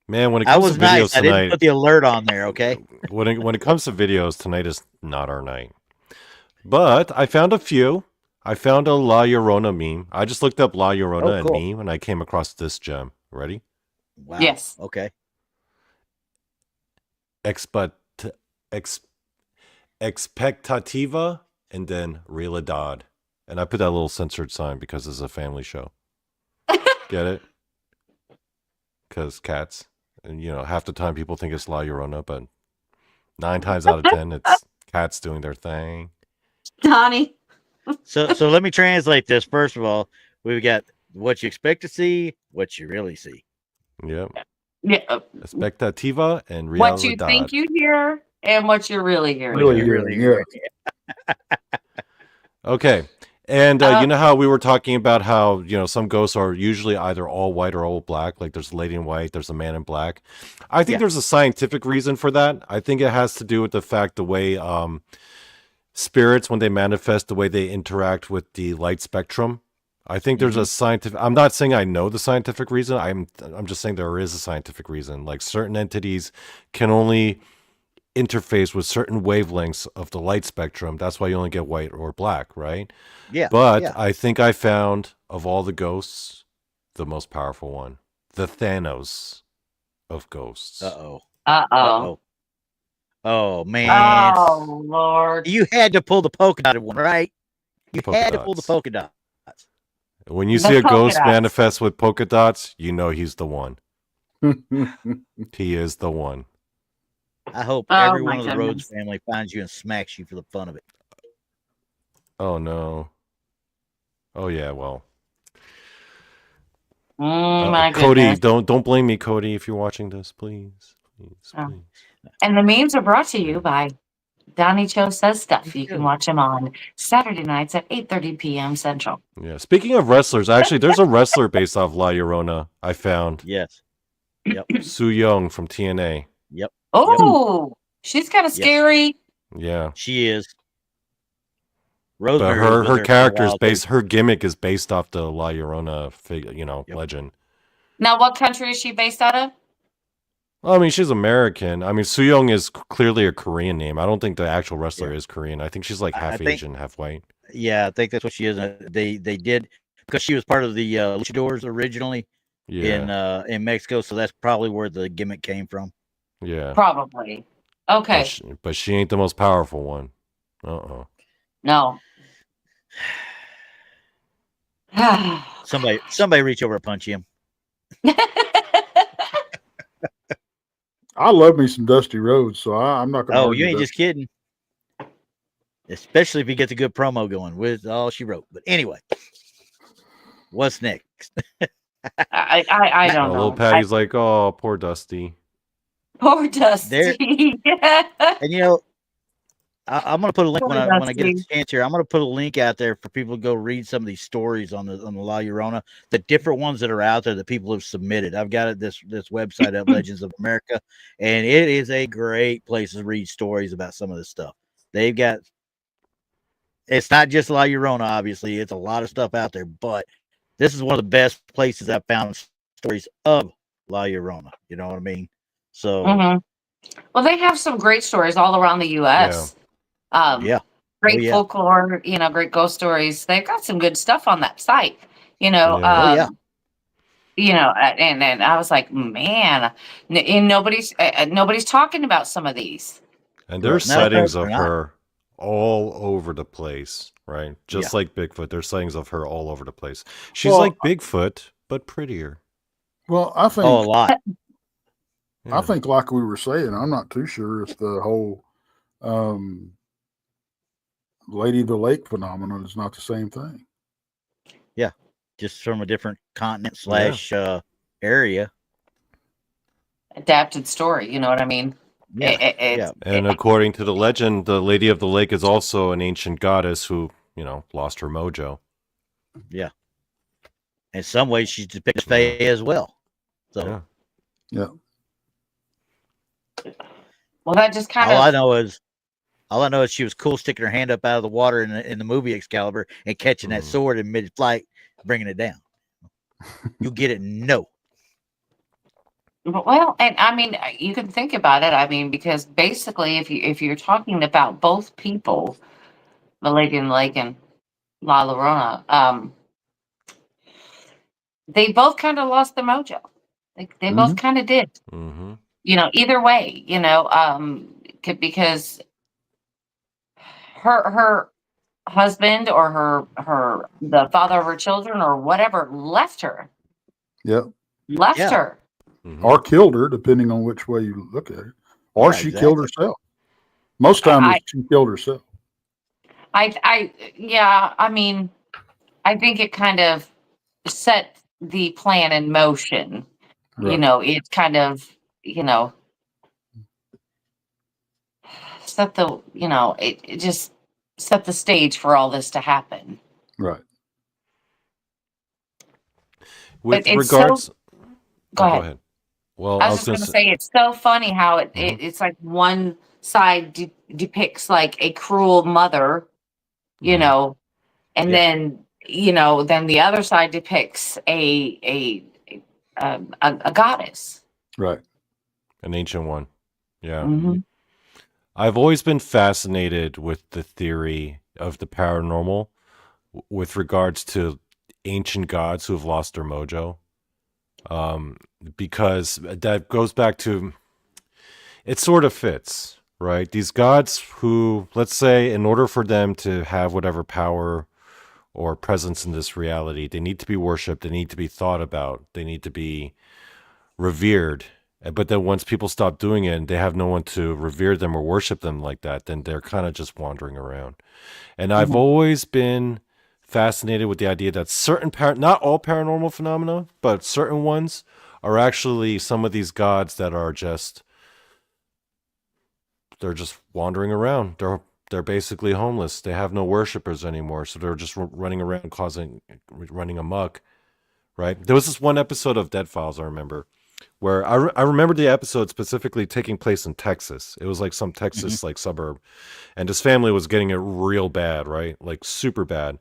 Man, when it I comes was to nice. videos I didn't tonight, put the alert on there. Okay. when it comes to videos, tonight is not our night. But I found a few. I found a La Llorona meme. I just looked up La Llorona and meme, and I came across this gem. Ready? Wow. Yes. Okay. Expectativa and then realidad. And I put that little censored sign because it's a family show. Get it? Because cats. And, half the time people think it's La Llorona, but 9 times out of 10, it's cats doing their thing. Donnie. So let me translate this. First of all, we've got what you expect to see, what you really see. Yep. Yeah. Expectativa and realidad. What you think you hear and what you're really hearing. Really, yeah. Okay. And you know how we were talking about how, some ghosts are usually either all white or all black, like there's a lady in white, there's a man in black. I think there's a scientific reason for that. I think it has to do with the fact the way spirits, when they manifest, the way they interact with the light spectrum. I think there's a scientific, I'm not saying I know the scientific reason. I'm just saying there is a scientific reason. Like certain entities can only interface with certain wavelengths of the light spectrum. That's why you only get white or black, right? Yeah. But I think I found, of all the ghosts, the most powerful one. The Thanos of ghosts. Uh-oh. Uh-oh. Oh, man. Oh, Lord. You had to pull the polka dotted one, right? You Polka had to pull the dots. polka dot. When you The see a polka ghost dots. manifest with polka dots, you know he's the one. He is the one. I hope Oh, every my one of the Rhodes goodness. family finds you and smacks you for the fun of it. Oh, no. Oh, yeah, well. My Cody, goodness. don't blame me, Cody, if you're watching this, please. Oh. And the memes are brought to you by Donnie Cho Says Stuff. You can watch them on Saturday nights at 8:30 p.m. Central. Yeah. Speaking of wrestlers, actually, there's a wrestler based off La Llorona I found. Yes. Yep. Su Young from TNA. Yep. Oh, she's kind of scary. Yeah. She is. But Rosemary was her there for a character is while, based, her gimmick is based off the La Llorona legend. Now, what country is she based out of? Well, I mean, she's American. I mean, Su Young is clearly a Korean name. I don't think the actual wrestler is Korean. I think she's like half Asian, half white. Yeah, I think that's what she is. They did, because she was part of the Luchadors originally in Mexico, so that's probably where the gimmick came from. Yeah. Probably. Okay. But she ain't the most powerful one. Uh-oh. No. Somebody reach over and punch him. I love me some Dusty Rhodes, so I'm not going to. Oh, you ain't just kidding. Especially if he gets a good promo going with all she wrote. But anyway, what's next? I don't know. Little Patty's like, oh, poor Dusty. Poor Dusty. And I'm gonna put a link when I get a chance here. I'm gonna put a link out there for people to go read some of these stories on the La Llorona, the different ones that are out there that people have submitted. I've got this website of Legends of America, and it is a great place to read stories about some of this stuff. They've got, it's not just La Llorona, obviously, it's a lot of stuff out there, but this is one of the best places I've found stories of La Llorona. You know what I mean? So well, they have some great stories all around the U.S. Great folklore, great ghost stories. They've got some good stuff on that site, and I was like, man, and nobody's talking about some of these. And there's sightings of her all over the place, right? Just like Bigfoot, there's sightings of her all over the place. She's like Bigfoot, but prettier. Well, I think a lot. I think, like we were saying, I'm not too sure if the whole Lady of the Lake phenomenon is not the same thing. Yeah, just from a different continent / area. Adapted story. You know what I mean? Yeah. And according to the legend, the Lady of the Lake is also an ancient goddess who, lost her mojo. Yeah. In some ways, she's depicted as Fae as well. So, Yeah. Well, that just kind all of. I know is she was cool sticking her hand up out of the water in the movie Excalibur and catching that sword in mid-flight, bringing it down. You get it? No. Well, and I mean, you can think about it. I mean, because basically, if you're talking about both people, the Lady in the Lake and La Llorona, they both kind of lost their mojo. They both kind of did. Mm-hmm. Either way, because her husband or the father of her children or whatever left her. Yep. Left her. Mm-hmm. Or killed her, depending on which way you look at it. Or she killed herself. Most times she killed herself. I mean, I think it kind of set the plan in motion. Right. It kind of, set the, it just set the stage for all this to happen. Right. With regards, go ahead. Well, I was just going to say it's so funny how it's like one side depicts like a cruel mother, and then then the other side depicts a goddess, right? An ancient one, yeah. Mm-hmm. I've always been fascinated with the theory of the paranormal with regards to ancient gods who have lost their mojo. Because that goes back to, it sort of fits, right? These gods who, let's say, in order for them to have whatever power or presence in this reality, they need to be worshipped, they need to be thought about, they need to be revered. But then once people stop doing it and they have no one to revere them or worship them like that, then they're kind of just wandering around. And I've always been fascinated with the idea that certain, not all paranormal phenomena, but certain ones are actually some of these gods that are they're just wandering around. They're basically homeless. They have no worshipers anymore. So they're just running around running amok, right? There was this one episode of Dead Files I remember where I remember the episode specifically taking place in Texas. It was like some Texas like suburb, and his family was getting it real bad, right? Like super bad.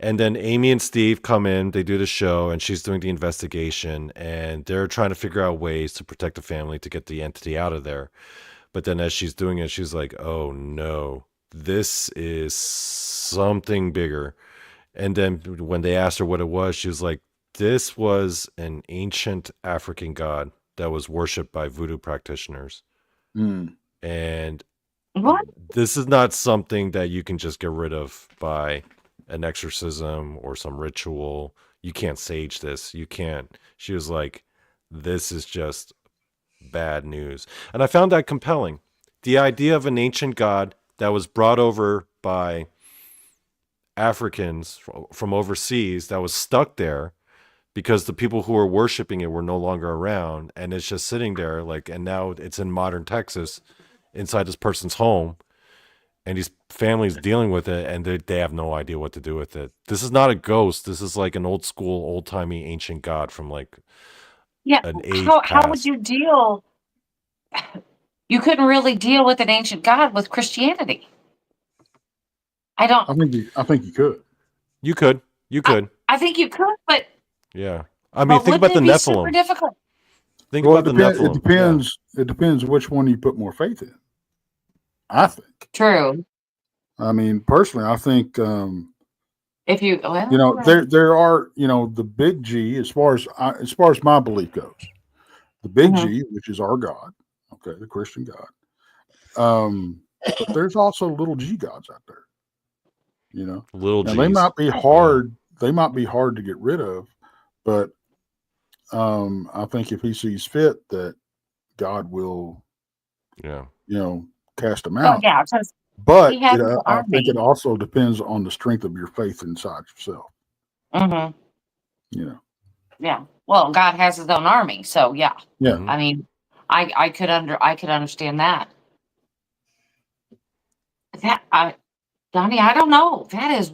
And then Amy and Steve come in, they do the show, and she's doing the investigation, and they're trying to figure out ways to protect the family to get the entity out of there. But then as she's doing it, she's like, oh no, this is something bigger. And then when they asked her what it was, she was like, this was an ancient African god that was worshipped by voodoo practitioners. And what? This is not something that you can just get rid of by an exorcism or some ritual. You can't sage this. You can't. She was like, this is just bad news. And I found that compelling. The idea of an ancient god that was brought over by Africans from overseas that was stuck there because the people who were worshiping it were no longer around, and it's just sitting there and now it's in modern Texas inside this person's home. And these families dealing with it, and they have no idea what to do with it. This is not a ghost. This is like an old school, old timey ancient god from an age how would you deal? You couldn't really deal with an ancient god with Christianity. I think you could. You could. I think you could, but yeah. I mean, think about the Nephilim. Super difficult. Think about the Nephilim. It depends. Yeah. It depends which one you put more faith in. I think. True. I mean, personally, I think if you there are the big G as far as my belief goes, the big G, which is our God, okay, the Christian God. But there's also little G gods out there. Little G's. They might be hard. They might be hard to get rid of, but I think if He sees fit, that God will, cast them out. Yeah, but I think it also depends on the strength of your faith inside yourself. Yeah. Well, God has his own army, so yeah. Yeah. I mean, I could understand that. Donnie, I don't know. That is,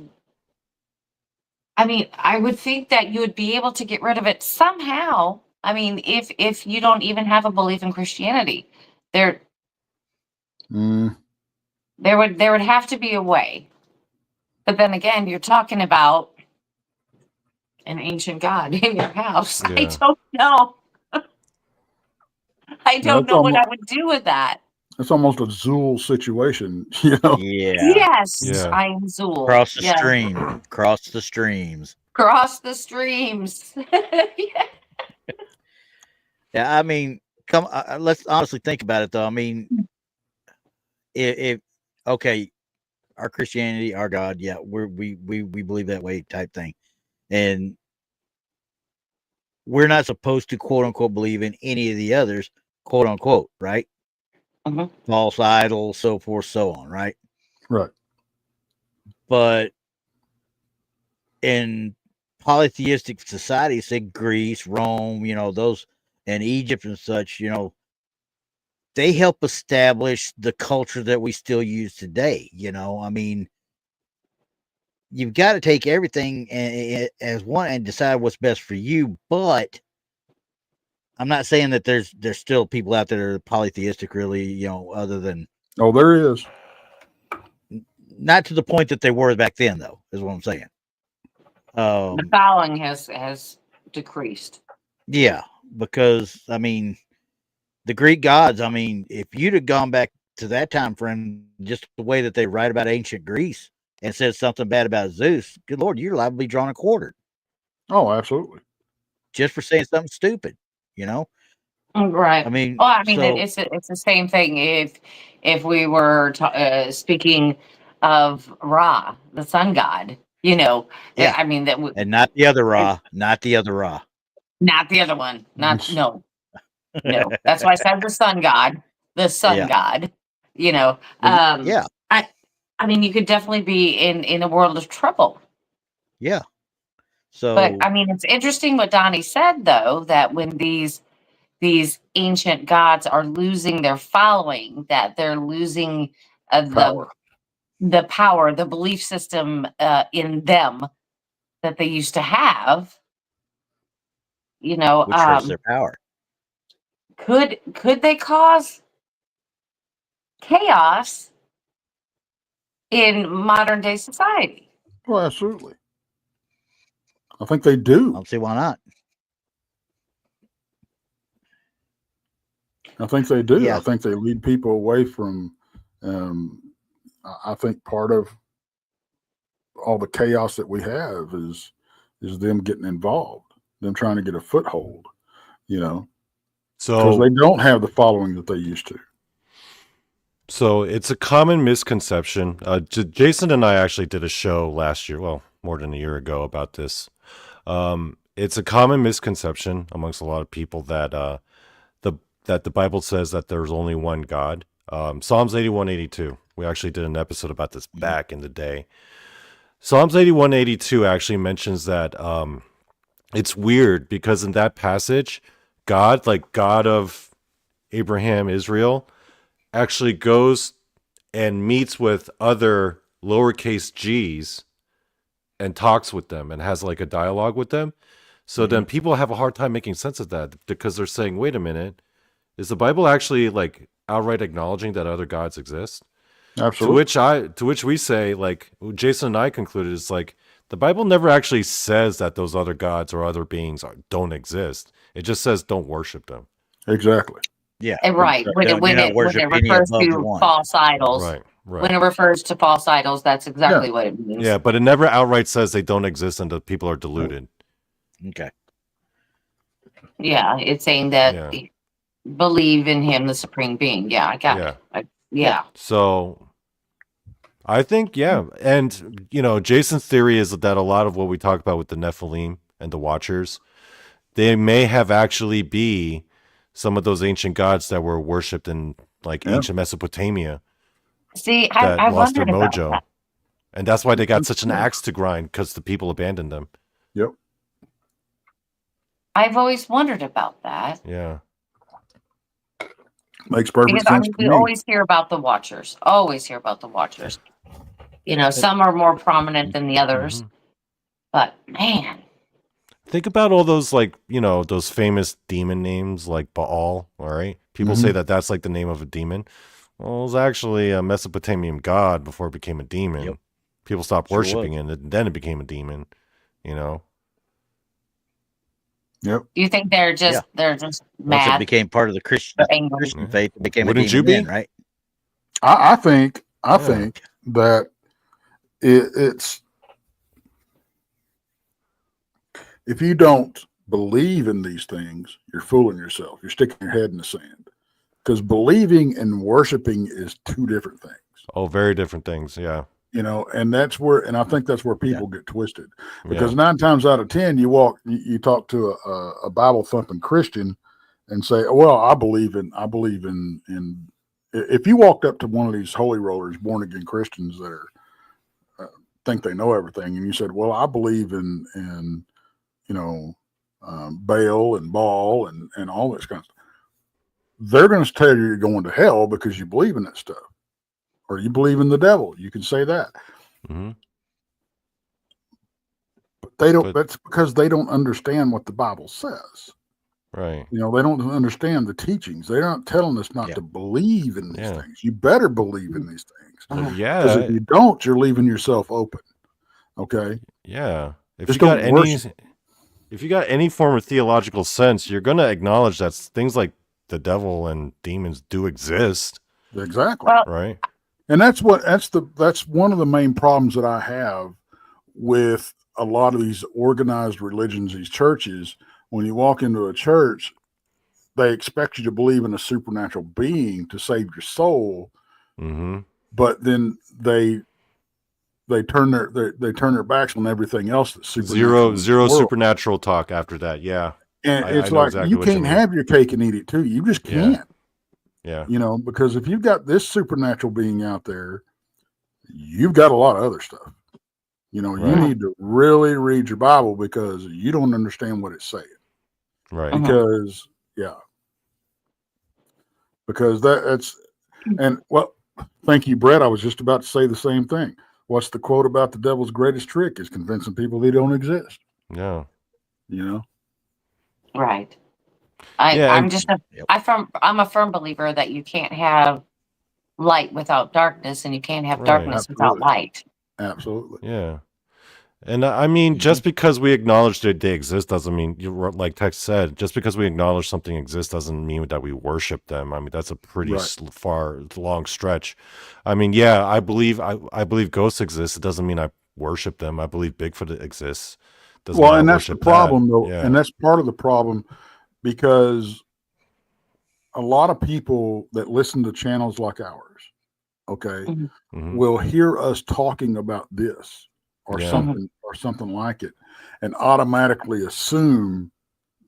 I mean, I would think that you would be able to get rid of it somehow. I mean, if you don't even have a belief in Christianity, there would have to be a way. But then again, you're talking about an ancient god in your house. Yeah. I don't know. I don't know what I would do with that. It's almost a Zool situation, Yeah. Yes, Yeah. I am Zool. Cross the stream. Cross the streams. Cross the streams. Yeah, I mean, let's honestly think about it, though. I mean, if okay, our Christianity, our God, yeah, we believe that way type thing, and we're not supposed to quote unquote believe in any of the others, quote unquote, right? False idols, so forth, so on, right? Right. But in polytheistic societies, say Greece, Rome, those, and Egypt and such, they help establish the culture that we still use today. I mean, you've got to take everything as one and decide what's best for you. But I'm not saying that there's still people out there that are polytheistic, really, other than. Oh, there is. Not to the point that they were back then, though, is what I'm saying. The following has decreased. Yeah, because I mean, the Greek gods. I mean, if you'd have gone back to that time frame, just the way that they write about ancient Greece and said something bad about Zeus, good Lord, you're liable to be drawn and quartered. Oh, absolutely. Just for saying something stupid, Right. I mean, it's the same thing. If we were speaking of Ra, the sun god, Yeah. I mean and not the other Ra, not the other Ra, not the other one, no. That's why I said the sun god, god. Yeah. I mean, you could definitely be in a world of trouble. Yeah. So, but I mean, it's interesting what Donnie said, though, that when these ancient gods are losing their following, that they're losing the power, the belief system in them that they used to have. which hurts their power. Could they cause chaos in modern day society? Oh, absolutely. I think they do. I don't see why not. I think they do. Yeah. I think they lead people away from. I think part of all the chaos that we have is them getting involved, them trying to get a foothold. So because they don't have the following that they used to. So it's a common misconception. Jason and I actually did a show last year, well, more than a year ago, about this. It's a common misconception amongst a lot of people that the Bible says that there's only one God. Psalms 81:82. We actually did an episode about this back in the day. Psalms 81:82 actually mentions that it's weird because in that passage, God, like God of Abraham, Israel, actually goes and meets with other lowercase g's and talks with them and has like a dialogue with them. So then people have a hard time making sense of that because they're saying, wait a minute, is the Bible actually like outright acknowledging that other gods exist? Absolutely. To which we say, like Jason and I concluded, is like the Bible never actually says that those other gods or other beings don't exist. It just says don't worship them. Exactly. Yeah. Right. When it refers to false idols. Right. When it refers to false idols, that's exactly what it means. Yeah, but it never outright says they don't exist and that people are deluded. Okay. Yeah, it's saying that believe in him, the supreme being. Yeah, I got it. Yeah. So I think, and Jason's theory is that a lot of what we talk about with the Nephilim and the Watchers, they may have actually be some of those ancient gods that were worshipped in like ancient Mesopotamia. See, I lost their wondered mojo, about that. And that's why they got such an axe to grind because the people abandoned them. Yep. I've always wondered about that. Yeah. Makes perfect Because I sense mean, to we me. always hear about the Watchers. Always hear about the Watchers. You know, some are more prominent than the others. Mhm. But man, Think about all those, like, you know, those famous demon names like Baal, all right? People say that that's like the name of a demon. Well, it was actually a Mesopotamian god before it became a demon. Yep. People stopped Sure worshiping was. it, and then it became a demon, you know? Yep. you think they're just Once it mad became part of the or angry? Christian faith, it became Wouldn't a you demon be? then, right? I think Yeah. that it's if you don't believe in these things, you're fooling yourself. You're sticking your head in the sand. Because believing and worshiping is two different things. Oh, very different things, yeah. You know, and I think that's where people get twisted. Because Yeah. 9 times out of 10, you talk to a Bible thumping Christian and say, "Well, I believe in." If you walked up to one of these holy rollers, born again Christians that are think they know everything, and you said, "Well, I believe in Baal and Baal and all this kind of stuff," they're going to tell you you're going to hell because you believe in that stuff, or you believe in the devil. You can say that. Mm-hmm. But they don't. That's because they don't understand what the Bible says. Right. You know, they don't understand the teachings. They're not telling us not to believe in these things. You better believe in these things. Yeah. Because if you don't, you're leaving yourself open. Okay. Yeah. If Just you got don't worship. if you got any form of theological sense, you're going to acknowledge that things like the devil and demons do exist. Exactly. Well, right. And that's one of the main problems that I have with a lot of these organized religions, these churches. When you walk into a church, they expect you to believe in a supernatural being to save your soul. Mm-hmm. But then they turn their backs on everything else that's supernatural. Zero supernatural talk after that. Yeah. And it's I know like exactly you what you can't mean. have your cake and eat it too. You just can't. Yeah. You know, because if you've got this supernatural being out there, you've got a lot of other stuff. You know, you need to really read your Bible because you don't understand what it's saying. Right. Because that's and well, thank you, Brett. I was just about to say the same thing. What's the quote about the devil's greatest trick is convincing people they don't exist. Yeah. You know? Right. I'm a firm believer that you can't have light without darkness, and you can't have darkness without light. Absolutely. Yeah. And I mean, just because we acknowledge that they exist doesn't mean, like Tex said, just because we acknowledge something exists doesn't mean that we worship them. I mean, that's a pretty long stretch. I mean, yeah, I believe ghosts exist. It doesn't mean I worship them. I believe Bigfoot exists. Doesn't mean and that's the problem, though. Yeah. And that's part of the problem because a lot of people that listen to channels like ours, okay, will hear us talking about this or something like it, and automatically assume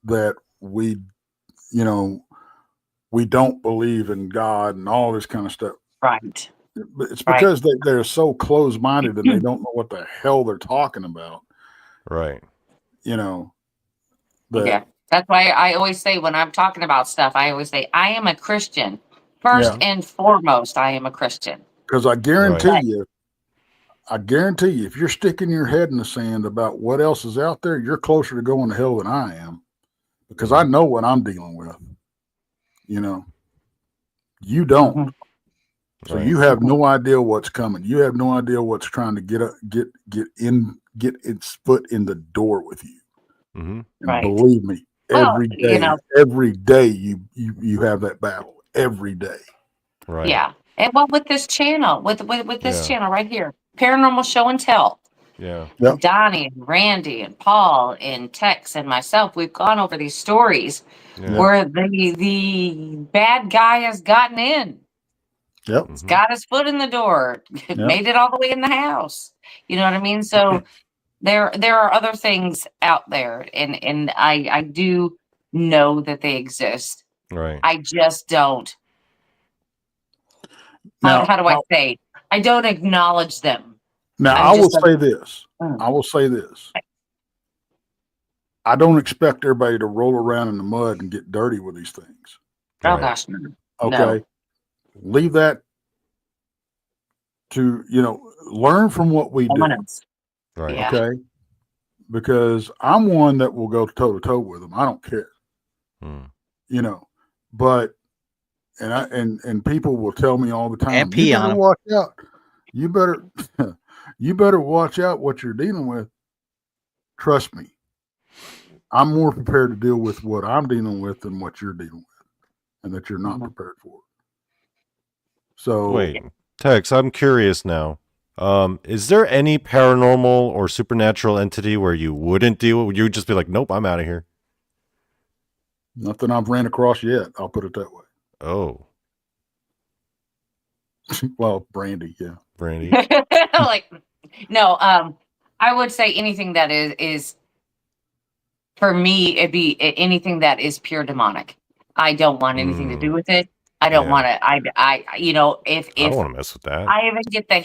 that we don't believe in God and all this kind of stuff. Right. It's because they're so close-minded and they don't know what the hell they're talking about. Right. You know. That's why I always say when I'm talking about stuff, I always say I am a Christian. First and foremost, I am a Christian. Because I guarantee you, if you're sticking your head in the sand about what else is out there, you're closer to going to hell than I am. Because I know what I'm dealing with. You know, you don't. So you have no idea what's coming. You have no idea what's trying to get its foot in the door with you. And believe me, every day you have that battle every day. Right. Yeah. And with this channel, with this channel right here, Paranormal Show and Tell. Yeah. Yep. Donnie and Randy and Paul and Tex and myself, we've gone over these stories where the bad guy has gotten in. Yep. He's got his foot in the door, made it all the way in the house. You know what I mean? So there are other things out there, and I do know that they exist. Right. I just don't. Now, how do I say? I don't acknowledge them. Now, I will say this. I don't expect everybody to roll around in the mud and get dirty with these things. Oh gosh, Okay. no. Leave that to, learn from what we do. Right. Yeah. Okay. Because I'm one that will go toe to toe with them. I don't care. But and people will tell me all the time, And pee you on better 'em. watch out. You better watch out what you're dealing with. Trust me. I'm more prepared to deal with what I'm dealing with than what you're dealing with, and that you're not prepared for. So wait, Tex, I'm curious now. Is there any paranormal or supernatural entity where you wouldn't deal? You'd just be like, nope, I'm out of here. Nothing I've ran across yet. I'll put it that way. Oh, well, Brandi, yeah, Brandi. Like, no. I would say anything that is for me. It'd be anything that is pure demonic. I don't want anything to do with it. I don't want to. if I don't want to mess with that. I even get the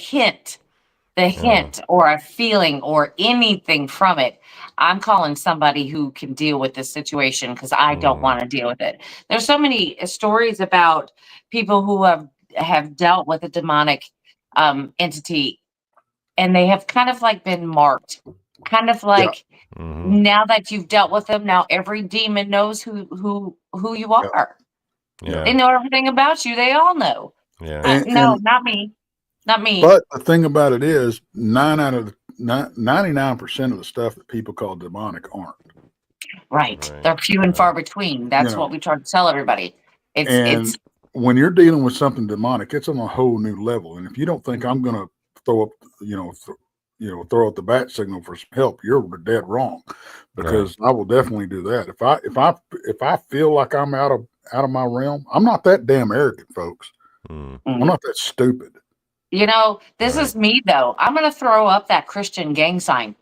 hint or a feeling or anything from it, I'm calling somebody who can deal with this situation because I don't want to deal with it. There's so many stories about people who have dealt with a demonic entity, and they have kind of like been marked, kind of like now that you've dealt with them, now every demon knows who you are. Yeah. They know everything about you. They all know. Yeah. No, not me. Not me. But the thing about it is, 99% of the stuff that people call demonic aren't. Right. They're few and far between. That's what we try to tell everybody. It's when you're dealing with something demonic, it's on a whole new level. And if you don't think I'm going to throw up, throw up the bat signal for some help, you're dead wrong. Because I will definitely do that. If I feel like I'm out of my realm, I'm not that damn arrogant, folks. I'm not that stupid. This is me though. I'm going to throw up that Christian gang sign.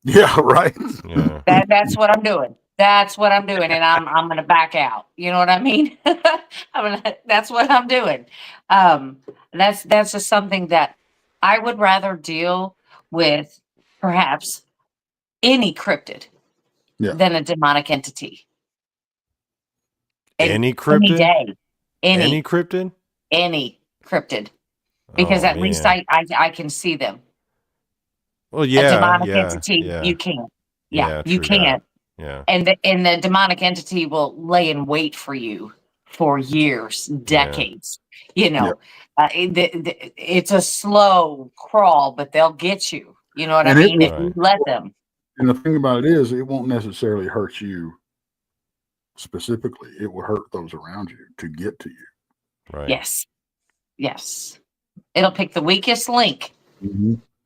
Yeah, right. Yeah. That's what I'm doing. That's what I'm doing, and I'm going to back out. You know what I mean? That's what I'm doing. That's just something that I would rather deal with, perhaps any cryptid than a demonic entity. Any cryptid? Any day. Any cryptid? Any cryptid. Because at least I can see them. Well, yeah. A demonic entity, you can't. Yeah, you can't. Yeah. And the demonic entity will lay in wait for you for years, decades. It's a slow crawl, but they'll get you. You know what I mean? If you let them. And the thing about it is, it won't necessarily hurt you specifically. It will hurt those around you to get to you. Right. Yes. It'll pick the weakest link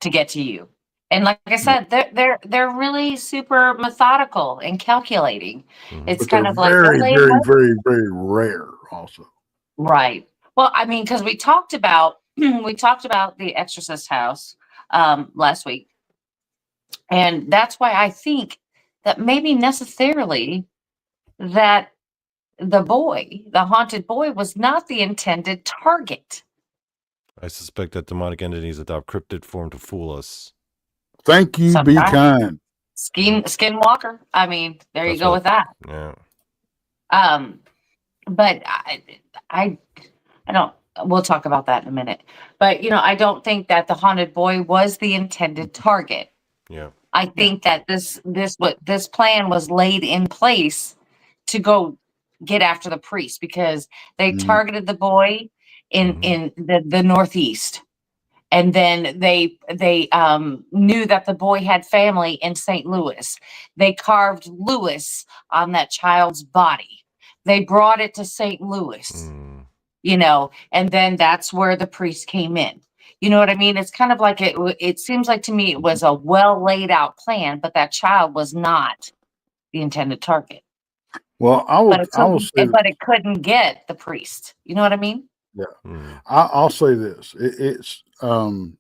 to get to you. And like I said, they're really super methodical and calculating. It's kind of like very, very, very, very rare also. Right. Well, I mean, because we talked about the Exorcist house last week. And that's why I think that maybe necessarily that the haunted boy was not the intended target. I suspect that demonic entities adopt cryptid form to fool us. Thank you. Sometimes. Be kind. Skinwalker. I mean, there you go with that. Yeah. But I don't. We'll talk about that in a minute. But I don't think that the haunted boy was the intended target. Yeah. I think that this plan was laid in place to go get after the priest because they targeted the boy in the Northeast. And then they knew that the boy had family in St. Louis. They carved Louis on that child's body. They brought it to St. Louis, and then that's where the priest came in. You know what I mean? It's kind of like it seems like to me it was a well laid out plan, but that child was not the intended target. Well, but it couldn't get the priest. You know what I mean? Yeah. I'll say this. It's no,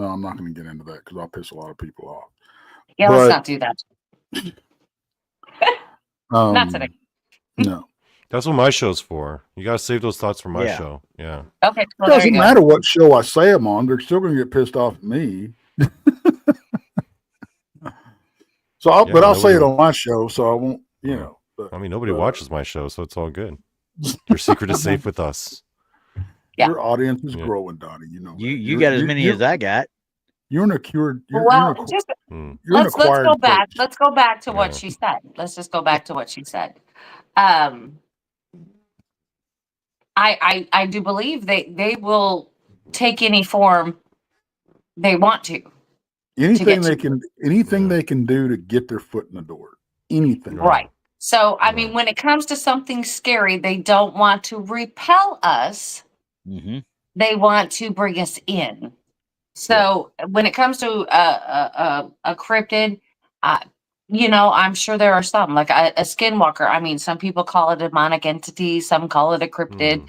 I'm not going to get into that because I'll piss a lot of people off. Yeah, let's not do that. Not today. No. That's what my show's for. You gotta save those thoughts for my show. Yeah. Okay. Well, it doesn't matter what show I say them on; they're still going to get pissed off at me. So, Yeah, I'll say it on my show, so I won't, you know. But, I mean, nobody watches my show, so it's all good. Your secret is safe with us. Yeah. Your audience is growing, Donnie. You know, you got as many as I got. You're an acquired. Let's go back. Taste. Let's go back to what she said. Let's just go back to what she said. I do believe they will take any form they want to. Anything they can do to get their foot in the door. Anything. Right. So I mean, when it comes to something scary, they don't want to repel us. Mm-hmm. They want to bring us in. So when it comes to a cryptid, you know, I'm sure there are some like a skinwalker. I mean, some people call it a demonic entity, some call it a cryptid.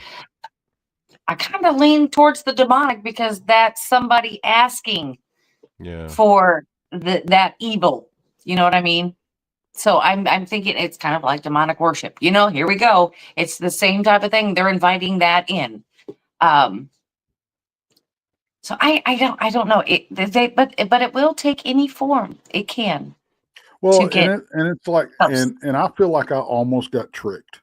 I kind of lean towards the demonic because that's somebody asking for that evil. You know what I mean? So I'm thinking it's kind of like demonic worship. You know, here we go. It's the same type of thing. They're inviting that in. So I don't know but it will take any form it can. Well, and it's like and I feel like I almost got tricked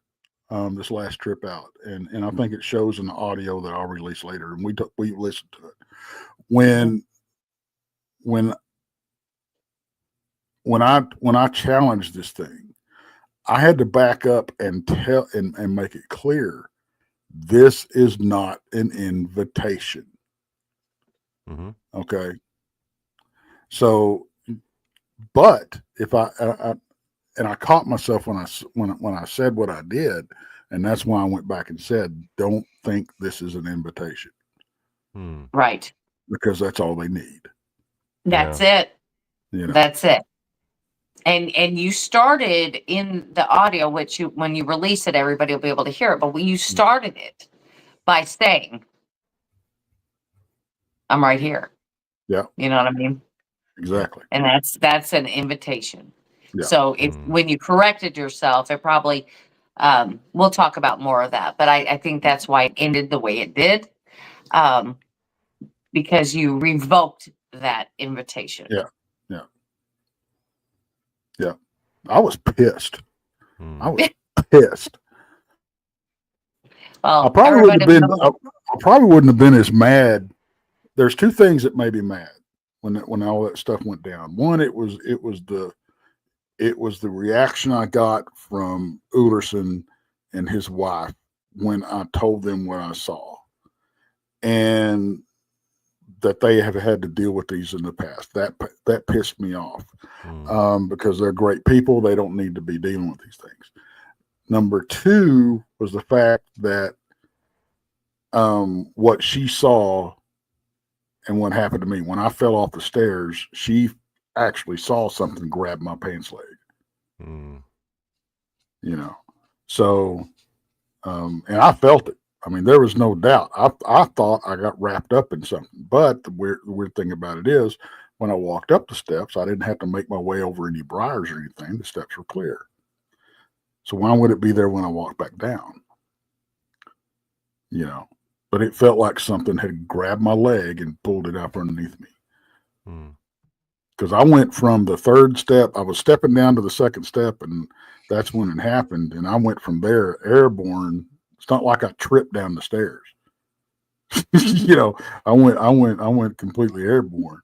this last trip out, and I think it shows in the audio that I'll release later, and we listened to it when I challenged this thing, I had to back up and tell and make it clear this is not an invitation. Okay. So, but if I caught myself when I said what I did, and that's why I went back and said, don't think this is an invitation. Right. Because that's all they need. That's it. You know. That's it. And you started in the audio, which when you release it, everybody will be able to hear it. But you started it by saying, I'm right here. Yeah. You know what I mean? Exactly. And that's an invitation. Yeah. So when you corrected yourself, it probably, we'll talk about more of that, but I think that's why it ended the way it did. Because you revoked that invitation. Yeah. Yeah. Yeah. I was pissed. I was pissed. Well, I probably wouldn't have been as mad. There's two things that made me mad when all that stuff went down. One, it was the reaction I got from Ullerson and his wife when I told them what I saw, and that they have had to deal with these in the past. That pissed me off because they're great people. They don't need to be dealing with these things. Number two was the fact that what she saw and what happened to me when I fell off the stairs, she actually saw something grab my pants leg. You know, so and I felt it. I mean, there was no doubt. I thought I got wrapped up in something. But the weird thing about it is, when I walked up the steps, I didn't have to make my way over any briars or anything. The steps were clear. So why would it be there when I walked back down? You know, but it felt like something had grabbed my leg and pulled it up underneath me. Because I went from the third step, I was stepping down to the second step, and that's when it happened. And I went from there airborne. It's not like I tripped down the stairs. You know, I went completely airborne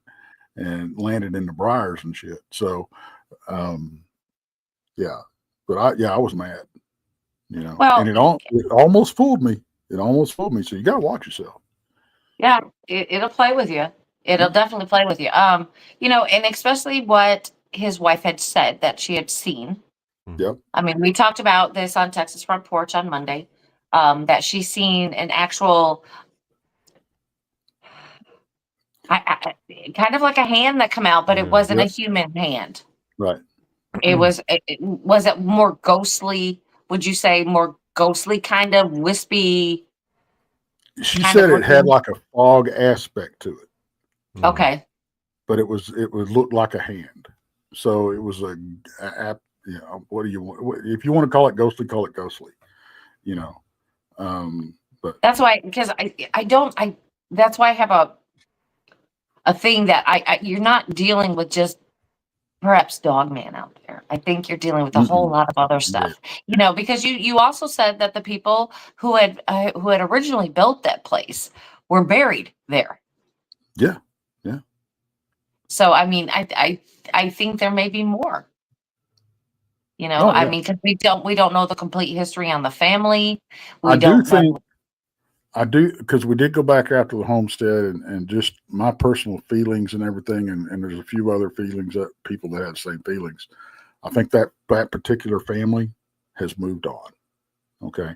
and landed in the briars and shit. So, yeah, but I was mad, you know, and it almost fooled me. It almost fooled me. So you got to watch yourself. Yeah, it'll play with you. It'll definitely play with you. You know, and especially what his wife had said that she had seen. Yep. I mean, we talked about this on Texas Front Porch on Monday. That she's seen an actual, kind of like a hand that come out, but it wasn't a human hand. Right. It was it more ghostly? Would you say more ghostly, kind of wispy? She said it had like a fog aspect to it. Okay. But it looked like a hand. So it was you know, what do you want? If you want to call it ghostly, call it ghostly. You know. But that's why, because that's why I have a thing that you're not dealing with just perhaps Dogman out there. I think you're dealing with a whole lot of other stuff, because you also said that the people who had originally built that place were buried there. Yeah. So, I mean, I think there may be more. I mean, because we don't know the complete history on the family. I do, because we did go back after the homestead and just my personal feelings and everything. And there's a few other feelings that people that had the same feelings. I think that particular family has moved on. Okay.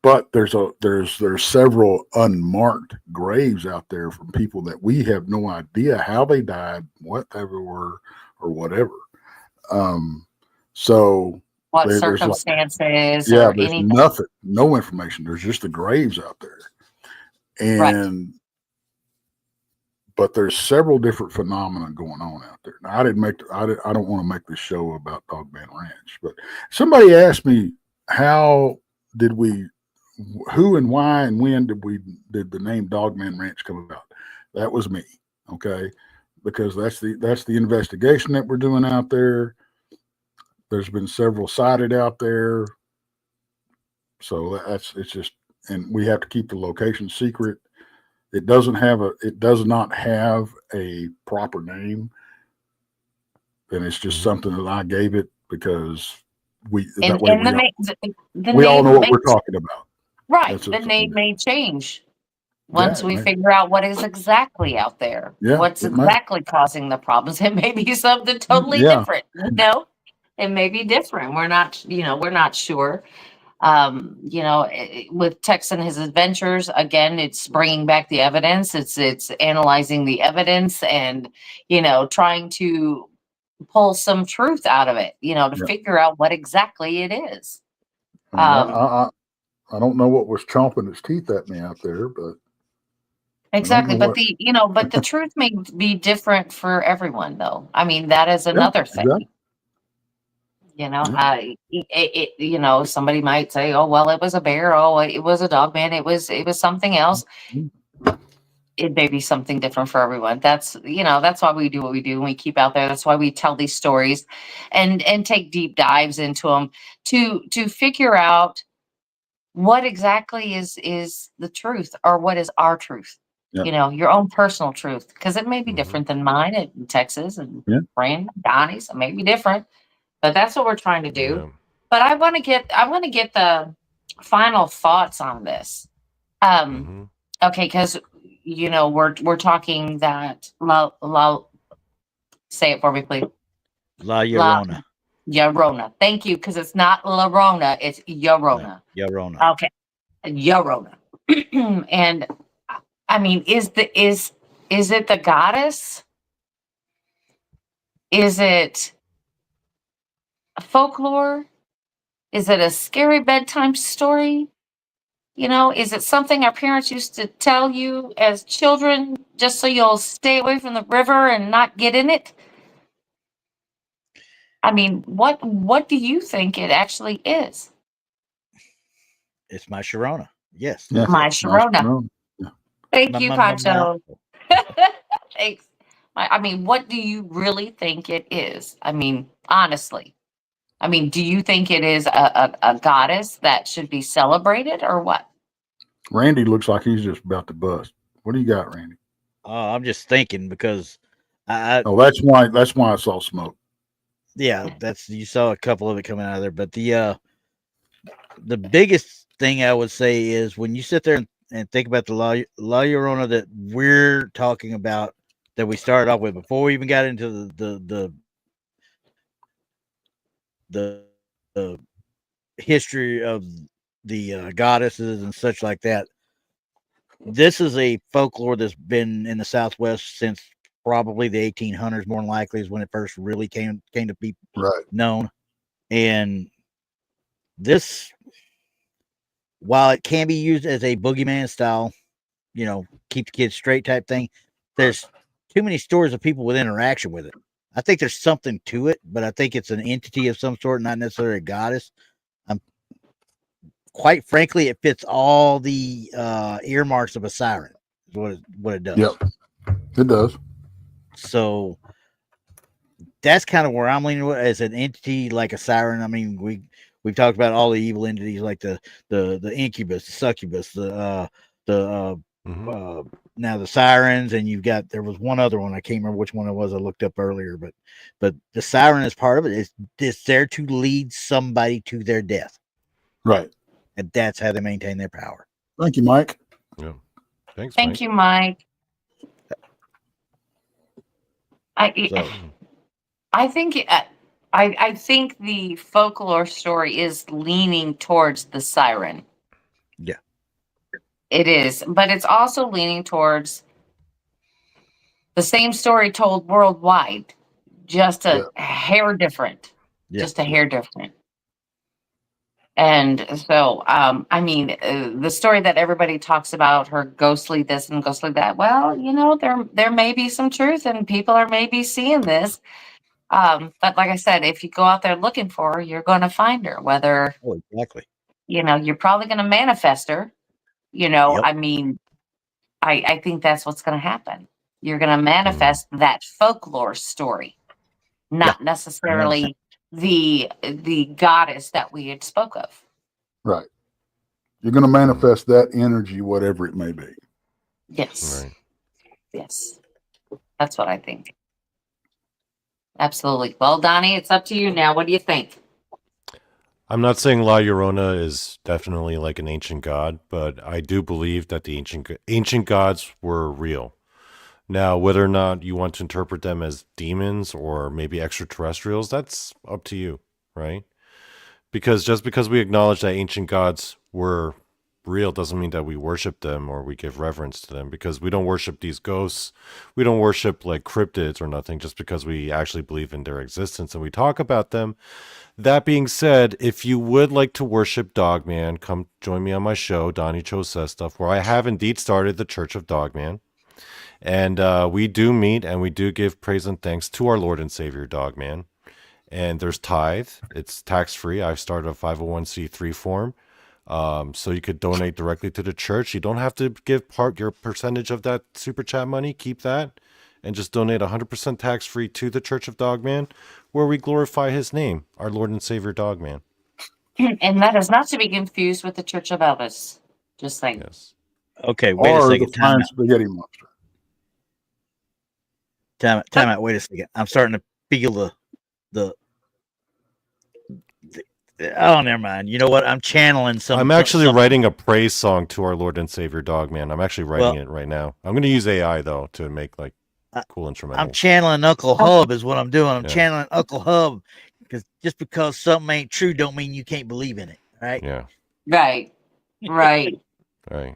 But there's several unmarked graves out there from people that we have no idea how they died, what they were, or whatever. So what circumstances? There's nothing, no information. There's just the graves out there, and but there's several different phenomena going on out there. Now, I don't want to make this show about Dogman Ranch, but somebody asked me who and why and when did the name Dogman Ranch come about? That was me, okay, because that's the investigation that we're doing out there. There's been several sighted out there, so it's just, and we have to keep the location secret. It does not have a proper name, and it's just something that I gave it because we all know what we're talking about. Right. The name may change once we figure out what is exactly out there. Yeah, what's exactly causing the problems. It may be something totally different. It may be different. We're not sure. With Tex and his adventures, again, it's bringing back the evidence. It's analyzing the evidence and, trying to pull some truth out of it, to figure out what exactly it is. I don't know what was chomping its teeth at me out there, but exactly. But the truth may be different for everyone, though. I mean, that is another thing. Exactly. Somebody might say, "Oh, well, it was a bear. Oh, it was a dog man. It was something else." It may be something different for everyone. That's why we do what we do and we keep out there. That's why we tell these stories and take deep dives into them to figure out what exactly is the truth, or what is our truth. Your own personal truth, because it may be different than mine in Texas and Brand Donnie's. It may be different. But that's what we're trying to do. Yeah. But I want to get the final thoughts on this. Okay, because we're talking that say it for me, please. La Llorona. Llorona. Thank you, because it's not La Llorona, it's Llorona. Llorona. Okay, Llorona. And I mean, is it the goddess? Is it folklore? Is it a scary bedtime story? Is it something our parents used to tell you as children just so you'll stay away from the river and not get in it? I mean, what do you think it actually is? It's my Sharona. Yes. My Sharona. Thank you, Pancho. Thanks. I mean, what do you really think it is? I mean, honestly. I mean, do you think it is a goddess that should be celebrated, or what? Randy looks like he's just about to bust. What do you got, Randy? I'm just thinking because that's why I saw smoke. Yeah, you saw a couple of it coming out of there, but the biggest thing I would say is when you sit there and think about the La Llorona that we're talking about, that we started off with before we even got into the history of the goddesses and such like that. This is a folklore that's been in the Southwest since probably the 1800s, more than likely is when it first really came to be known. And this, while it can be used as a boogeyman style, keep the kids straight type thing, there's too many stories of people with interaction with it. I think there's something to it, but I think it's an entity of some sort, not necessarily a goddess. Quite frankly, it fits all the earmarks of a siren. Is what it does. Yep, it does. So that's kind of where I'm leaning with as an entity like a siren. I mean, we've talked about all the evil entities like the incubus, the succubus, now the sirens, and there was one other one, I can't remember which one it was, I looked up earlier, but the siren is part of it. It's there to lead somebody to their death. Right. And that's how they maintain their power. Thank you, Mike. Yeah. Thanks, Thank Mike. you, Mike. I think I think the folklore story is leaning towards the siren. Yeah. It is, but it's also leaning towards the same story told worldwide, just a hair different. Yeah. Just a hair different. And so, I mean, the story that everybody talks about, her ghostly this and ghostly that. Well, there may be some truth, and people are maybe seeing this. But like I said, if you go out there looking for her, you're going to find her. Whether exactly, you're probably going to manifest her. Yep. I mean, I think that's what's going to happen. You're going to manifest that folklore story, not necessarily the goddess that we had spoke of. Right. You're going to manifest that energy, whatever it may be. Yes. Right. Yes. That's what I think. Absolutely. Well, Donnie, it's up to you now. What do you think? I'm not saying La Llorona is definitely like an ancient god, but I do believe that the ancient gods were real. Now, whether or not you want to interpret them as demons or maybe extraterrestrials, that's up to you, right? Because just because we acknowledge that ancient gods were real doesn't mean that we worship them or we give reverence to them, because we don't worship these ghosts. We don't worship like cryptids or nothing just because we actually believe in their existence and we talk about them. That being said, if you would like to worship Dogman, come join me on my show, Donnie Cho Says Stuff, where I have indeed started the Church of Dogman. And we do meet and we do give praise and thanks to our Lord and Savior Dogman. And there's tithe. It's tax-free. I've started a 501c3 form. So you could donate directly to the church. You don't have to give your percentage of that super chat money. Keep that and just donate 100% tax-free to the Church of Dogman, where we glorify his name, our Lord and Savior Dogman. And that is not to be confused with the Church of Elvis. Just saying. Yes. Okay, wait a second. The flying spaghetti monster. Time out. Wait a second. I'm starting to feel the oh, never mind. You know what? I'm channeling some. I'm actually writing a praise song to our Lord and Savior Dogman. I'm actually writing it right now. I'm going to use AI though to make like cool instrumental. I'm channeling Uncle Hub is what I'm doing. I'm channeling Uncle Hub, because just because something ain't true don't mean you can't believe in it, right? Yeah. Right. Right. Right.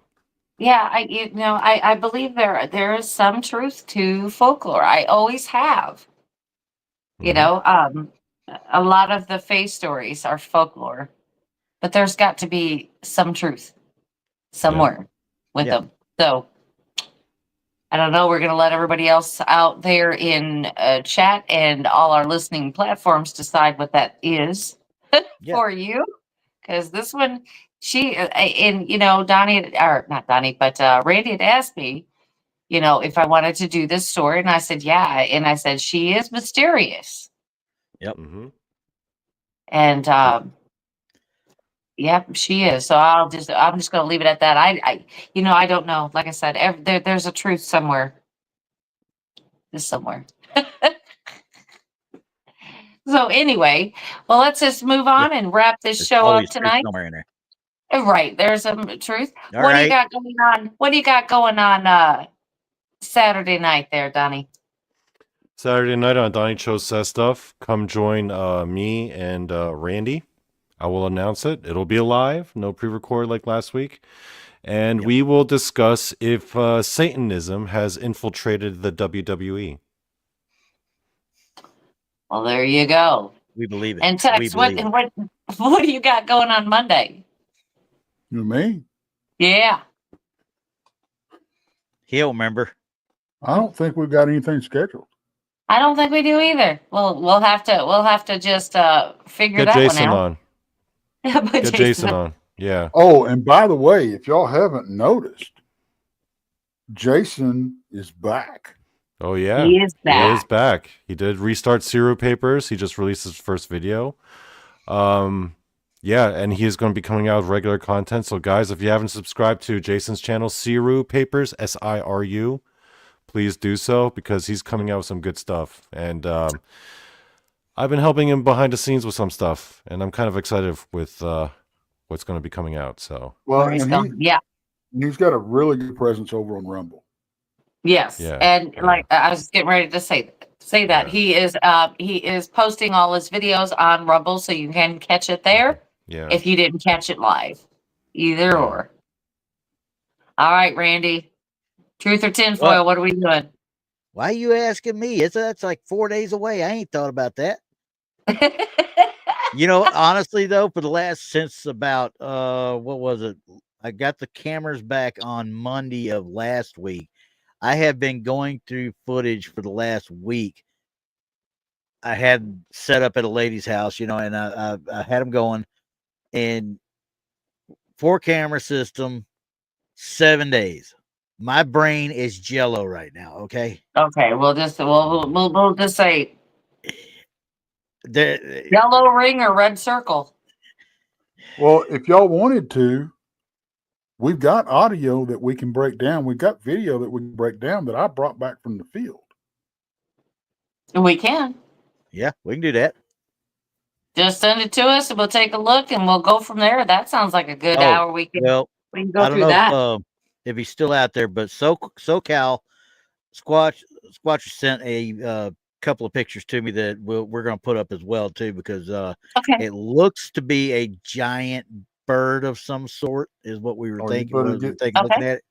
Yeah, I believe there is some truth to folklore. I always have. A lot of the faith stories are folklore, but there's got to be some truth somewhere with them. So I don't know. We're going to let everybody else out there in chat and all our listening platforms decide what that is for you. Because this one, Donnie, or not Donnie, but Randy had asked me, if I wanted to do this story. And I said, yeah. And I said, she is mysterious. Yep. Mm-hmm. And yep, she is. So I'm just going to leave it at that. I don't know. Like I said, there's a truth somewhere. Just somewhere. So anyway, well, let's just move on and wrap this show up tonight. Somewhere in there. Right, there's some truth. All what right. do you got going on? What do you got going on Saturday night there, Donnie? Saturday night on Donnie Cho Says Stuff. Come join me and Randy. I will announce it. It'll be live, no pre-record like last week. And we will discuss if Satanism has infiltrated the WWE. Well, there you go. We believe it. And Tex, what do you got going on Monday? You me? Yeah. He'll remember. I don't think we've got anything scheduled. I don't think we do either. We'll have to just figure Get that Jason one out. on. Get Jason on. Yeah. Oh, and by the way, if y'all haven't noticed, Jason is back. Oh yeah, He is He is back. back. He did restart Zero Papers. He just released his first video. Yeah, and he is going to be coming out with regular content. So guys, if you haven't subscribed to Jason's channel, Siru Papers, SIRU, please do so because he's coming out with some good stuff. And I've been helping him behind the scenes with some stuff, and I'm kind of excited with what's going to be coming out. So Well, He's and gone. Yeah. he's got a really good presence over on Rumble. Yes. Yeah, And yeah. like I was getting ready to say that Yeah. he is posting all his videos on Rumble, so you can catch it there Yeah. if you didn't catch it live. Either Yeah. or. All right, Randy. Truth or tinfoil, what are we doing? Why are you asking me? That's like 4 days away. I ain't thought about that. You know, honestly though, for the last since about what was it? I got the cameras back on Monday of last week. I have been going through footage for the last week. I had set up at a lady's house, you know, and I had them going, and 4-camera system, 7 days. My brain is jello right now. Okay. Okay, we'll just say The, yellow ring or red circle. Well, if y'all wanted to, we've got audio that we can break down. We've got video that we can break down that I brought back from the field. We can. Yeah, we can do that. Just send it to us and we'll take a look and we'll go from there. That sounds like a good hour. We can Well, go I don't through know that. if he's still out there, but SoCal Squatch sent a couple of pictures to me that we're going to put up as well too, because Okay. it looks to be a giant bird of some sort, is what we were thinking. Looking at it.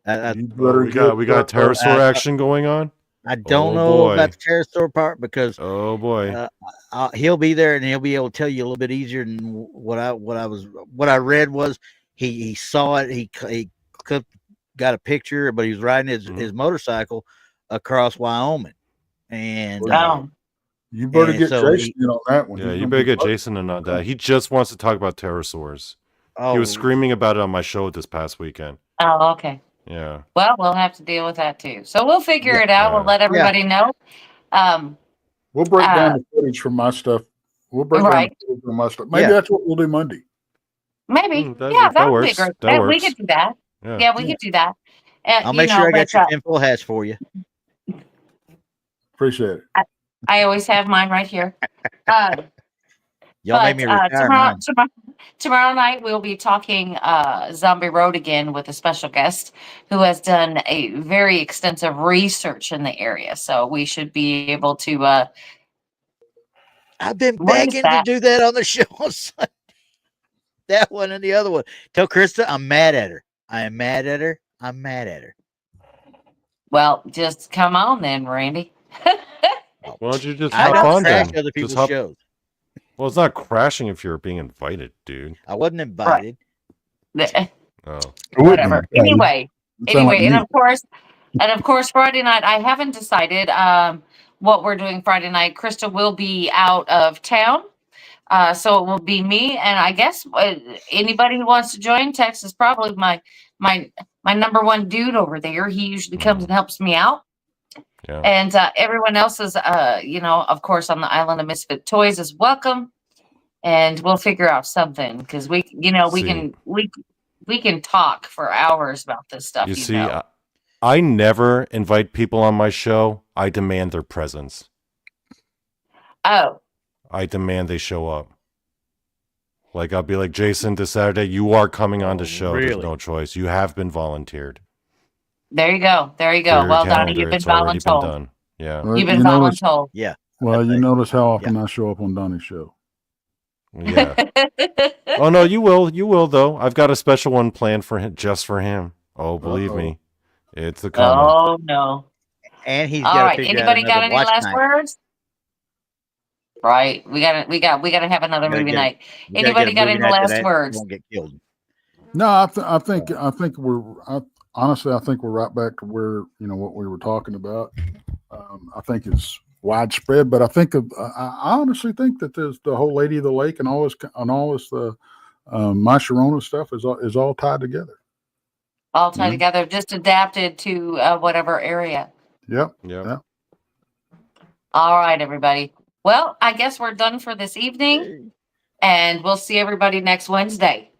We got pterosaur action going on. I don't know about the pterosaur part because he'll be there and he'll be able to tell you a little bit easier than what I read was he saw it, he got a picture, but he was riding his motorcycle across Wyoming, and you better get Jason in on that one. Yeah, you better get Jason in on that. He just wants to talk about pterosaurs. He was screaming about it on my show this past weekend. Oh, okay. Yeah. Well, we'll have to deal with that too. So we'll figure it out. We'll let everybody know. We'll break down the footage from my stuff. We'll break down the footage from my stuff. Maybe that's what we'll do Monday. Maybe. That would be great. We could do that. Yeah, we could do that. I'll make sure I got your tinfoil hats for you. Appreciate it. I always have mine right here. Y'all made me retire tomorrow night we'll be talking Zombie Road again with a special guest who has done a very extensive research in the area. So we should be able to I've been begging to do that on the show on Sunday. That one and the other one. Tell Krista I'm mad at her. I am mad at her. I'm mad at her. Well, just come on then, Randy. Why don't you just hop on then? Other people's shows. Well, it's not crashing if you're being invited, dude. I wasn't invited. Right. Oh. Whatever. Anyway, and of course, Friday night, I haven't decided what we're doing Friday night. Krista will be out of town. So it will be me, and I guess anybody who wants to join. Tex is probably my number one dude over there. He usually comes and helps me out. Yeah. And everyone else is, of course, on the island of Misfit Toys is welcome, and we'll figure out something because we can talk for hours about this stuff. You see, I never invite people on my show. I demand their presence. Oh. I demand they show up. Like I'll be like, Jason, this Saturday you are coming on the show. Really? There's no choice. You have been volunteered. There you go. Well, Donnie, you've been voluntold. Yeah. Well, you've been voluntold. Yeah. Well, you notice how often I show up on Donnie's show. Yeah. Oh no, you will. You will though. I've got a special one planned for him, just for him. Oh, believe me, it's a coming. Oh no. And he's all got right. Anybody got any last words? Right. We gotta have another movie night. Anybody got any last words? Won't get killed. No, I think we're honestly, I think we're right back to where, what we were talking about. I think it's widespread, but I honestly think that there's the whole Lady of the Lake and all this My Sharona stuff is all tied together. All tied together, just adapted to whatever area. Yep. All right, everybody. Well, I guess we're done for this evening, and we'll see everybody next Wednesday.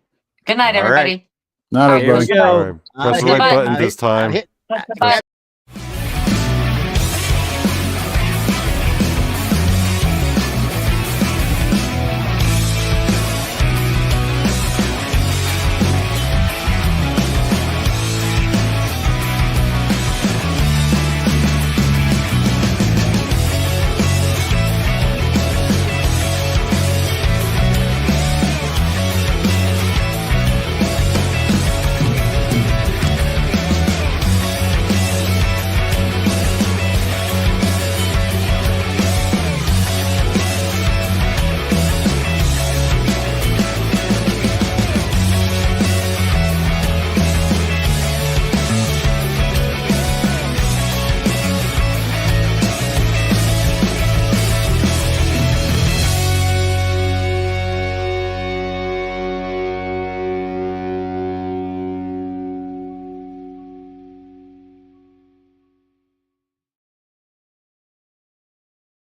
Good night, All everybody. Night, Here we everybody. go. All right. Press the right Goodbye. button this time. I hit- Bye.